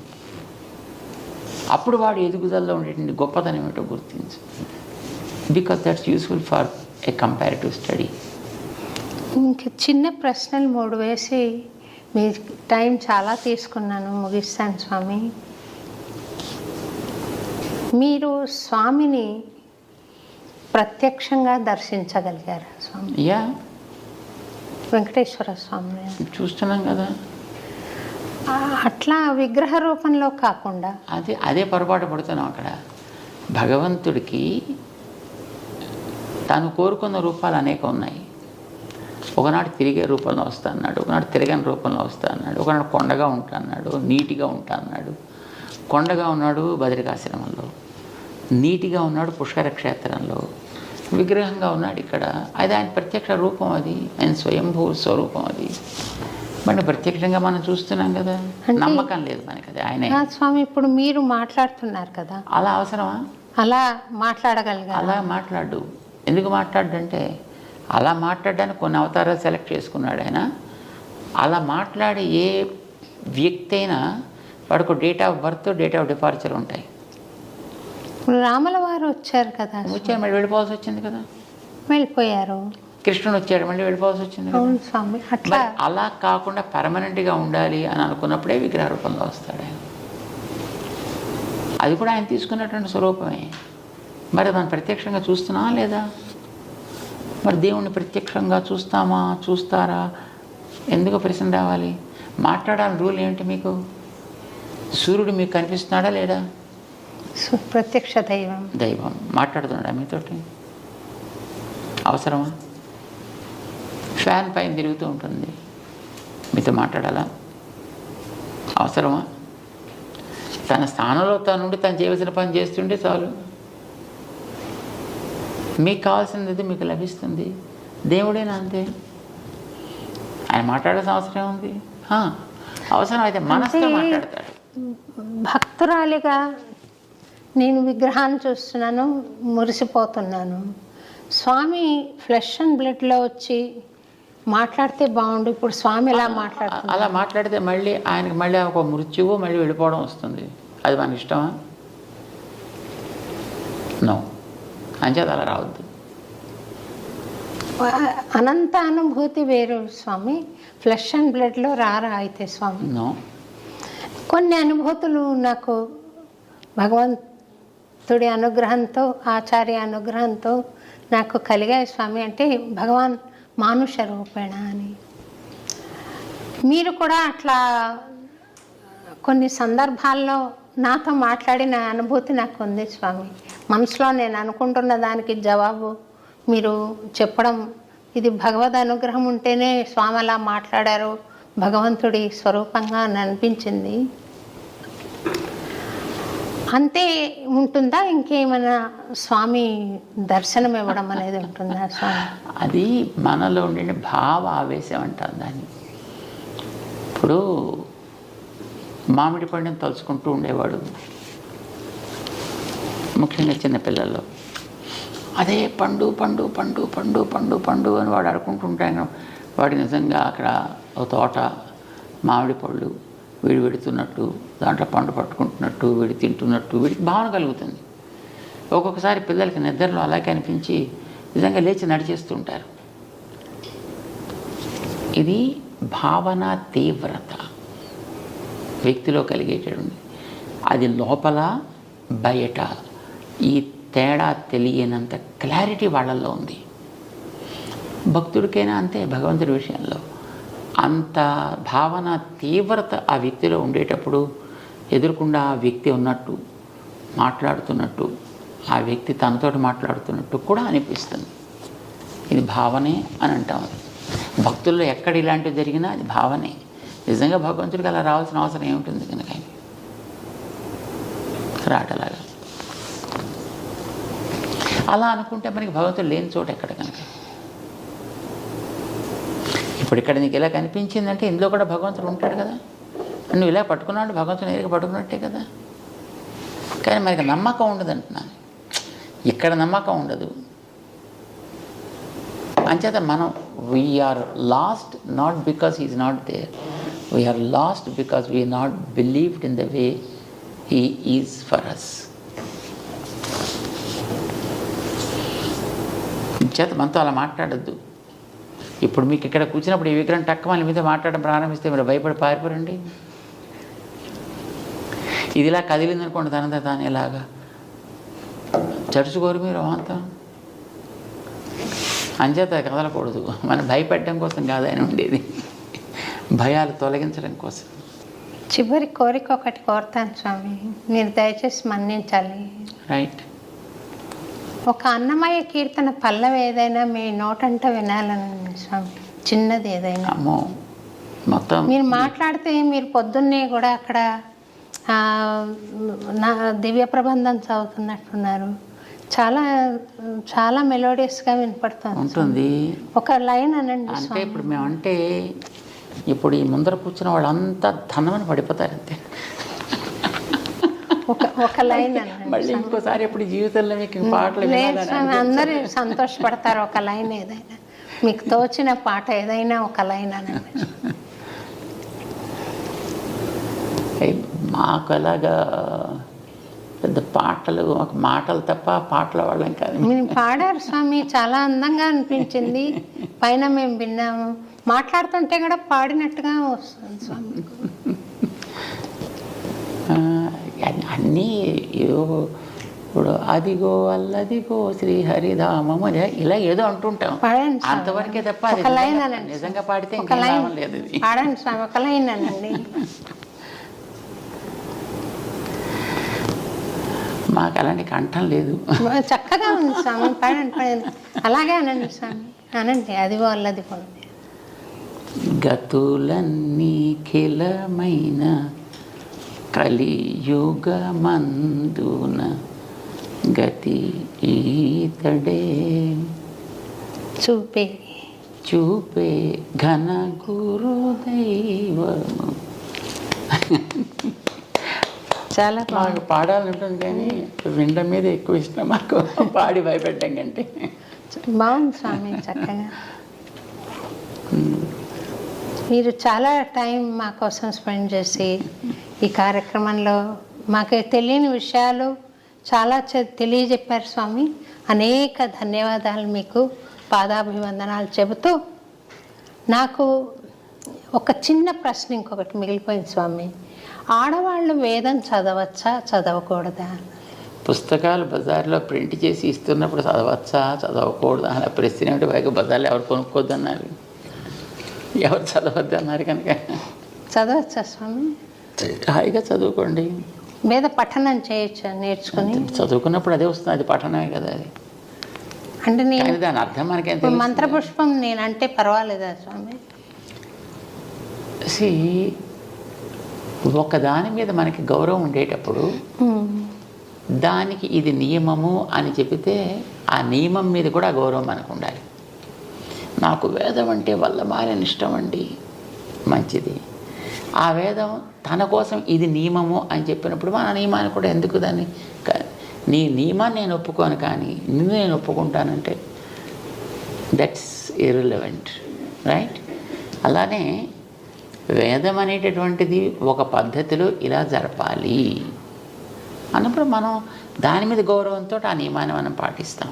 అప్పుడు వాడు ఎదుగుదలలో ఉండేటువంటి గొప్పతనం ఏమిటో గుర్తించు. Because that's useful for a comparative study. ఇంక చిన్న ప్రశ్నలు 3 వేసి మీ టైం చాలా తీసుకున్నాను, ముగిస్తాను స్వామి. మీరు స్వామిని ప్రత్యక్షంగా దర్శించగలిగారా స్వామి? యా, వెంకటేశ్వర స్వామిని చూస్తున్నాం కదా. అట్లా విగ్రహ రూపంలో కాకుండా అదే పొరపాటు పడుతున్నాం. అక్కడ భగవంతుడికి తను కోరుకున్న రూపాలు అనేక ఉన్నాయి. ఒకనాడు తిరిగే రూపంలో వస్తా అన్నాడు, ఒకనాడు తిరగని రూపంలో వస్తా అన్నాడు, ఒకనాడు కొండగా ఉంటా అన్నాడు, నీటిగా ఉంటా అన్నాడు. కొండగా ఉన్నాడు బదరికాశ్రమంలో, నీటిగా ఉన్నాడు పుష్కర క్షేత్రంలో, విగ్రహంగా ఉన్నాడు ఇక్కడ. అది ఆయన ప్రత్యక్ష రూపం, అది ఆయన స్వయంభూ స్వరూపం. అది మన ప్రత్యక్షంగా మనం చూస్తున్నాం కదా, నమ్మకం లేదు మనకి అది ఆయనే. స్వామి ఇప్పుడు మీరు మాట్లాడుతున్నారు కదా, అలా అవసరమా? అలా మాట్లాడగలిగారు? అలా మాట్లాడు. ఎందుకు మాట్లాడంటే అలా మాట్లాడడానికి కొన్ని అవతారాలు సెలెక్ట్ చేసుకున్నాడు ఆయన. అలా మాట్లాడే ఏ వ్యక్తి అయినా వాడికి date of birth, date of departure ఉంటాయి. ఇప్పుడు రాముల వారు వచ్చారు కదా, వచ్చారు మళ్ళీ వెళ్ళిపోవాల్సి వచ్చింది కదా, వెళ్ళిపోయారు. కృష్ణుడు వచ్చాడు మళ్ళీ వెళ్ళిపోవాల్సి వచ్చింది కదా. అవును స్వామి. అట్లా మరి అలా కాకుండా పర్మనెంట్గా ఉండాలి అని అనుకున్నప్పుడే విగ్రహ రూపంలో వస్తాడు ఆయన. అది కూడా ఆయన తీసుకున్నటువంటి స్వరూపమే. మరి మనం ప్రత్యక్షంగా చూస్తున్నామా లేదా? మరి దేవుణ్ణి ప్రత్యక్షంగా చూస్తామా, చూస్తారా? ఎందుకు ప్రశ్న రావాలి? మాట్లాడాలని రూల్ ఏమిటి మీకు? సూర్యుడు మీకు కనిపిస్తున్నాడా లేడా? ప్రత్యక్ష దైవం. దైవం మాట్లాడుతున్నాడా మీతోటి? అవసరమా? ఫ్యాన్ పైన తిరుగుతూ ఉంటుంది, మీతో మాట్లాడాలా? అవసరమా? తన స్థానంలో తనుండి తను చేయవలసిన పని చేస్తుంటే చాలు. మీకు కావాల్సినది మీకు లభిస్తుంది. దేవుడేనా అంతే. ఆయన మాట్లాడాల్సిన అవసరం ఉంది? అవసరం అయితే మనసుతో మాట్లాడతాడు. భక్తురాలిగా నేను విగ్రహాన్ని చూస్తున్నాను, మురిసిపోతున్నాను. స్వామి ఫ్లెష్ అండ్ బ్లడ్లో వచ్చి మాట్లాడితే బాగుండు. ఇప్పుడు స్వామి ఎలా మాట్లాడుతున్నారు? అలా మాట్లాడితే మళ్ళీ ఆయనకి మళ్ళీ ఒక మృత్యువు, మళ్ళీ వెళ్ళిపోవడం వస్తుంది. అది మనకి ఇష్టమా? నో. అంచేది అలా రావద్దు. అనంత అనుభూతి వేరు స్వామి, ఫ్లెష్ అండ్ బ్లడ్లో రారా అయితే స్వామి? నో. కొన్ని అనుభూతులు నాకు భగవంతుడి అనుగ్రహంతో, ఆచార్య అనుగ్రహంతో నాకు కలిగాయి స్వామి. అంటే భగవాన్ మానుష రూపేణ అని. మీరు కూడా అట్లా కొన్ని సందర్భాల్లో నాతో మాట్లాడిన అనుభూతి నాకు ఉంది స్వామి. మనసులో నేను అనుకుంటున్న దానికి జవాబు మీరు చెప్పడం, ఇది భగవద్ అనుగ్రహం ఉంటేనే స్వామి అలా మాట్లాడారు, భగవంతుడి స్వరూపంగా అని అనిపించింది. అంతే ఉంటుందా? ఇంకేమైనా స్వామి దర్శనం ఇవ్వడం అనేది ఉంటుందా స్వామి? అది మనలో ఉండే భావ ఆవేశం అంటారు దాన్ని. ఇప్పుడు మామిడి పండుని తలుచుకుంటూ ఉండేవాడు, ముఖ్యంగా చిన్నపిల్లల్లో. అదే పండు పండు పండు పండు పండు పండు అని వాడు అనుకుంటుంటాను. వాడు నిజంగా అక్కడ ఒక తోట మామిడి పళ్ళు వీడు పెడుతున్నట్టు, దాంట్లో పండు పట్టుకుంటున్నట్టు, వీడు తింటున్నట్టు వీడికి భావన కలుగుతుంది. ఒక్కొక్కసారి పిల్లలకి నిద్రలో అలాగే అనిపించి నిజంగా లేచి నడిచేస్తుంటారు. ఇది భావన తీవ్రత వ్యక్తిలో కలిగేటటువంటి. అది లోపల బయట ఈ తేడా తెలియనంత క్లారిటీ వాళ్ళల్లో ఉంది. భక్తుడికైనా అంతే, భగవంతుడి విషయంలో అంత భావన తీవ్రత ఆ వ్యక్తిలో ఉండేటప్పుడు ఎదురుకుండా ఆ వ్యక్తి ఉన్నట్టు, మాట్లాడుతున్నట్టు, ఆ వ్యక్తి తనతోటి మాట్లాడుతున్నట్టు కూడా అనిపిస్తుంది. ఇది భావనే అని అంటాం. భక్తుల్లో ఎక్కడ ఇలాంటివి జరిగినా అది భావనే. నిజంగా భగవంతుడికి అలా రావాల్సిన అవసరం ఏముంటుంది కనుక రాటలాగా అలా అనుకుంటే మనకి భగవంతుడు లేని చోట ఎక్కడ కనుక. ఇప్పుడు ఇక్కడ నీకు ఇలా కనిపించిందంటే ఇందులో కూడా భగవంతుడు ఉంటాడు కదా. నువ్వు ఇలా పట్టుకున్నాడు, భగవంతుడు నేరుగా పట్టుకున్నట్టే కదా. కానీ మనకి నమ్మకం ఉండదు అంటున్నాను. ఇక్కడ నమ్మకం ఉండదు. అంచేత మనం we are lost not because he is not there, we are lost because we not believed in the way he is for us. చేత మనతో అలా మాట్లాడద్దు. ఇప్పుడు మీకు ఇక్కడ కూర్చున్నప్పుడు ఈ విగ్రహం టక్క మన మీద మాట్లాడడం ప్రారంభిస్తే మీరు భయపడి పారిపోరండి. ఇది ఇలా కదిలిందనుకోండి తనంతా తాను ఇలాగా చరుచుకోరు మీరు అంతా. అంచేత కదలకూడదు. మనం భయపెట్టడం కోసం కాదు ఆయన ఉండేది, భయాలు తొలగించడం కోసం. చివరి కోరిక ఒకటి కోరుతాను స్వామి, మీరు దయచేసి మన్నించాలి. రైట్. ఒక అన్నమయ్య కీర్తన పల్లవి ఏదైనా మీ నోటంట వినాలని స్వామి. చిన్నది ఏదైనా. అమ్మో మొత్తం మీరు మాట్లాడితే మీరు పొద్దున్నే కూడా అక్కడ నా దివ్య ప్రబంధం చదువుతున్నట్టున్నారు. చాలా చాలా మెలోడియస్గా వినపడుతుంది ఉంటుంది. ఒక లైన్ అనండి. అంటే ఇప్పుడు మేమంటే ఇప్పుడు ఈ ముందర కూర్చున్న వాళ్ళంతా ధనమని పడిపోతారు అంతే. ఒక లైన్ అనండి. మళ్ళీ ఇంకోసారి ఎప్పుడు జీవితంలో మీకు పాటలు లేదు స్వామి, అందరూ సంతోషపడతారు. ఒక లైన్ ఏదైనా మీకు తోచిన పాట ఏదైనా ఒక లైన్ అనండి. మాకు అలాగా పెద్ద పాటలు మాటలు తప్ప పాటల వాళ్ళం కాదు. మీరు పాడారు స్వామి, చాలా అందంగా అనిపించింది. పైన మేము విన్నాము, మాట్లాడుతుంటే కూడా పాడినట్టుగా వస్తుంది స్వామి. అన్నీ ఏదో ఇప్పుడు అదిగో అల్లదిగో శ్రీహరిధామము ఇలా ఏదో అంటుంటాం, అంతవరకే తప్ప ఒక లైన్ అనండి. నిజంగా పాడితే ఒక లైన్ లేదు. పాడండి స్వామి, ఒక లైన్ అనండి. మాకు అలాంటి కంఠం లేదు. చక్కగా ఉంది స్వామి, పాడండి. అలాగే అనండి స్వామి, అనండి. అదిగో అల్లదిగో. గతులన్నీ ఖిలమైన కలియుగమందున గతి ఈతడే చూపే ఘన గురుదైవము. చాలా మాకు పాడాలని ఉంటుంది కానీ వినడం మీద ఎక్కువ ఇష్టం మాకు, పాడి భయపెట్టడం కంటే. బాగుంది స్వామి, చక్కగా. మీరు చాలా టైం మా కోసం స్పెండ్ చేసి ఈ కార్యక్రమంలో మాకు తెలియని విషయాలు చాలా తెలియజెప్పారు స్వామి. అనేక ధన్యవాదాలు, మీకు పాదాభివందనాలు చెబుతూ నాకు ఒక చిన్న ప్రశ్న ఇంకొకటి మిగిలిపోయింది స్వామి. ఆడవాళ్ళు వేదం చదవచ్చా చదవకూడదా? పుస్తకాలు బజార్లో ప్రింట్ చేసి ఇస్తున్నప్పుడు చదవచ్చా చదవకూడదా అనే ప్రశ్న ఏమిటి? పైగా బజార్లో ఎవరు కొనుక్కోద్దన్నారు, ఎవరు చదవద్దు అన్నారు. కనుక చదవచ్చా స్వామి? హాయిగా చదువుకోండి. వేద పఠనం చేయొచ్చు, నేర్చుకుని చదువుకున్నప్పుడు అదే వస్తుంది, అది పఠనమే కదా. అది అంటే నేను దాని అర్థం మనకేం మంత్రపుష్పం నేనంటే పర్వాలేదా స్వామి? ఒక దాని మీద మనకి గౌరవం ఉండేటప్పుడు దానికి ఇది నియమము అని చెబితే ఆ నియమం మీద కూడా గౌరవం మనకు ఉండాలి. నాకు వేదం అంటే వల్లమాలిన ఇష్టం అండి, మంచిది. ఆ వేదం తన కోసం ఇది నియమము అని చెప్పినప్పుడు మన నియమాన్ని కూడా ఎందుకు దాన్ని, నీ నియమాన్ని నేను ఒప్పుకోను కానీ నిన్ను నేను ఒప్పుకుంటానంటే దట్స్ ఇర్రిలవెంట్, రైట్? అలానే వేదం అనేటటువంటిది ఒక పద్ధతిలో ఇలా జరపాలి అన్నప్పుడు మనం దాని మీద గౌరవంతో ఆ నియమాన్ని మనం పాటిస్తాం.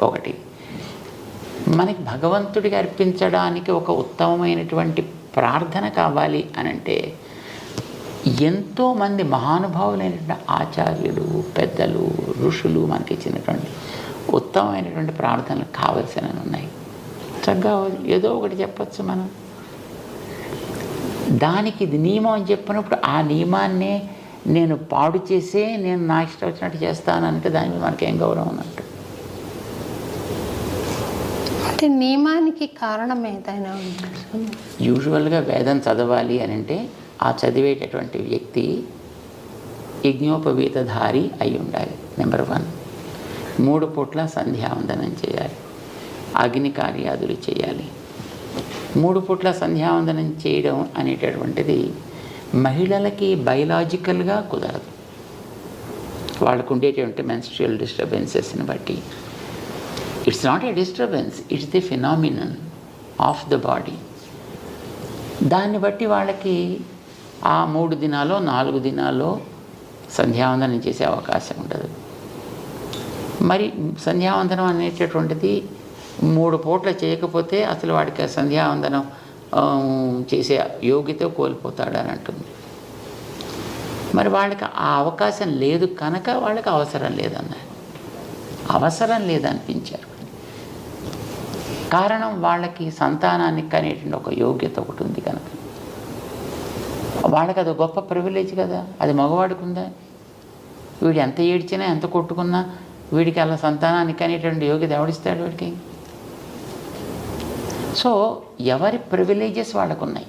ఒకటి, మనకి భగవంతుడికి అర్పించడానికి ఒక ఉత్తమమైనటువంటి ప్రార్థన కావాలి అనంటే ఎంతోమంది మహానుభావులైనటువంటి ఆచార్యులు, పెద్దలు, ఋషులు మనకి ఇచ్చినటువంటి ఉత్తమమైనటువంటి ప్రార్థనలు కావలసినవి ఉన్నాయి. చక్కగా ఏదో ఒకటి చెప్పచ్చు మనం. దానికి ఇది నియమం అని చెప్పినప్పుడు ఆ నియమాన్నే నేను పాడు చేసే నేను నా ఇష్టం వచ్చినట్టు చేస్తానంటే దాని మీద మనకేం గౌరవం ఉన్నట్టు. అంటే నియమానికి కారణం ఏదైనా ఉంది? యూజువల్గా వేదం చదవాలి అని అంటే ఆ చదివేటటువంటి వ్యక్తి యజ్ఞోపవీతధారి అయి ఉండాలి. నెంబర్ 1. 3 పూట్ల సంధ్యావందనం చేయాలి, అగ్ని కార్యాదులు చేయాలి. 3 పూట్ల సంధ్యావందనం చేయడం అనేటటువంటిది మహిళలకి బయలాజికల్గా కుదరదు. వాళ్ళకు ఉండేటువంటి మెన్స్ట్రుయల్ డిస్టర్బెన్సెస్ని బట్టి. It's not a disturbance, it's the phenomenon of the body. దాన్ని బట్టి వాళ్ళకి ఆ 3 దినాల్లో 4 దినాల్లో సంధ్యావందనం చేసే అవకాశం ఉండదు. మరి సంధ్యావందనం అనేటటువంటిది 3 పూట్ల చేయకపోతే అసలు వాడికి సంధ్యావందనం చేసే యోగ్యత కోల్పోతాడని అంటుంది. మరి వాళ్ళకి ఆ అవకాశం లేదు కనుక వాళ్ళకి అవసరం లేదన్నారు. అవసరం లేదనిపించారు. కారణం వాళ్ళకి సంతానానికి అనేటువంటి ఒక యోగ్యత ఒకటి ఉంది కనుక. వాళ్ళకి అది గొప్ప ప్రివిలేజ్ కదా. అది మగవాడికి ఉందా? వీడు ఎంత ఏడ్చినా ఎంత కొట్టుకున్నా వీడికి అలా సంతానానికి అనేటువంటి యోగ్యత ఎవడిస్తాడు? వీడికి సో ఎవరి ప్రివిలేజెస్ వాళ్ళకు ఉన్నాయి.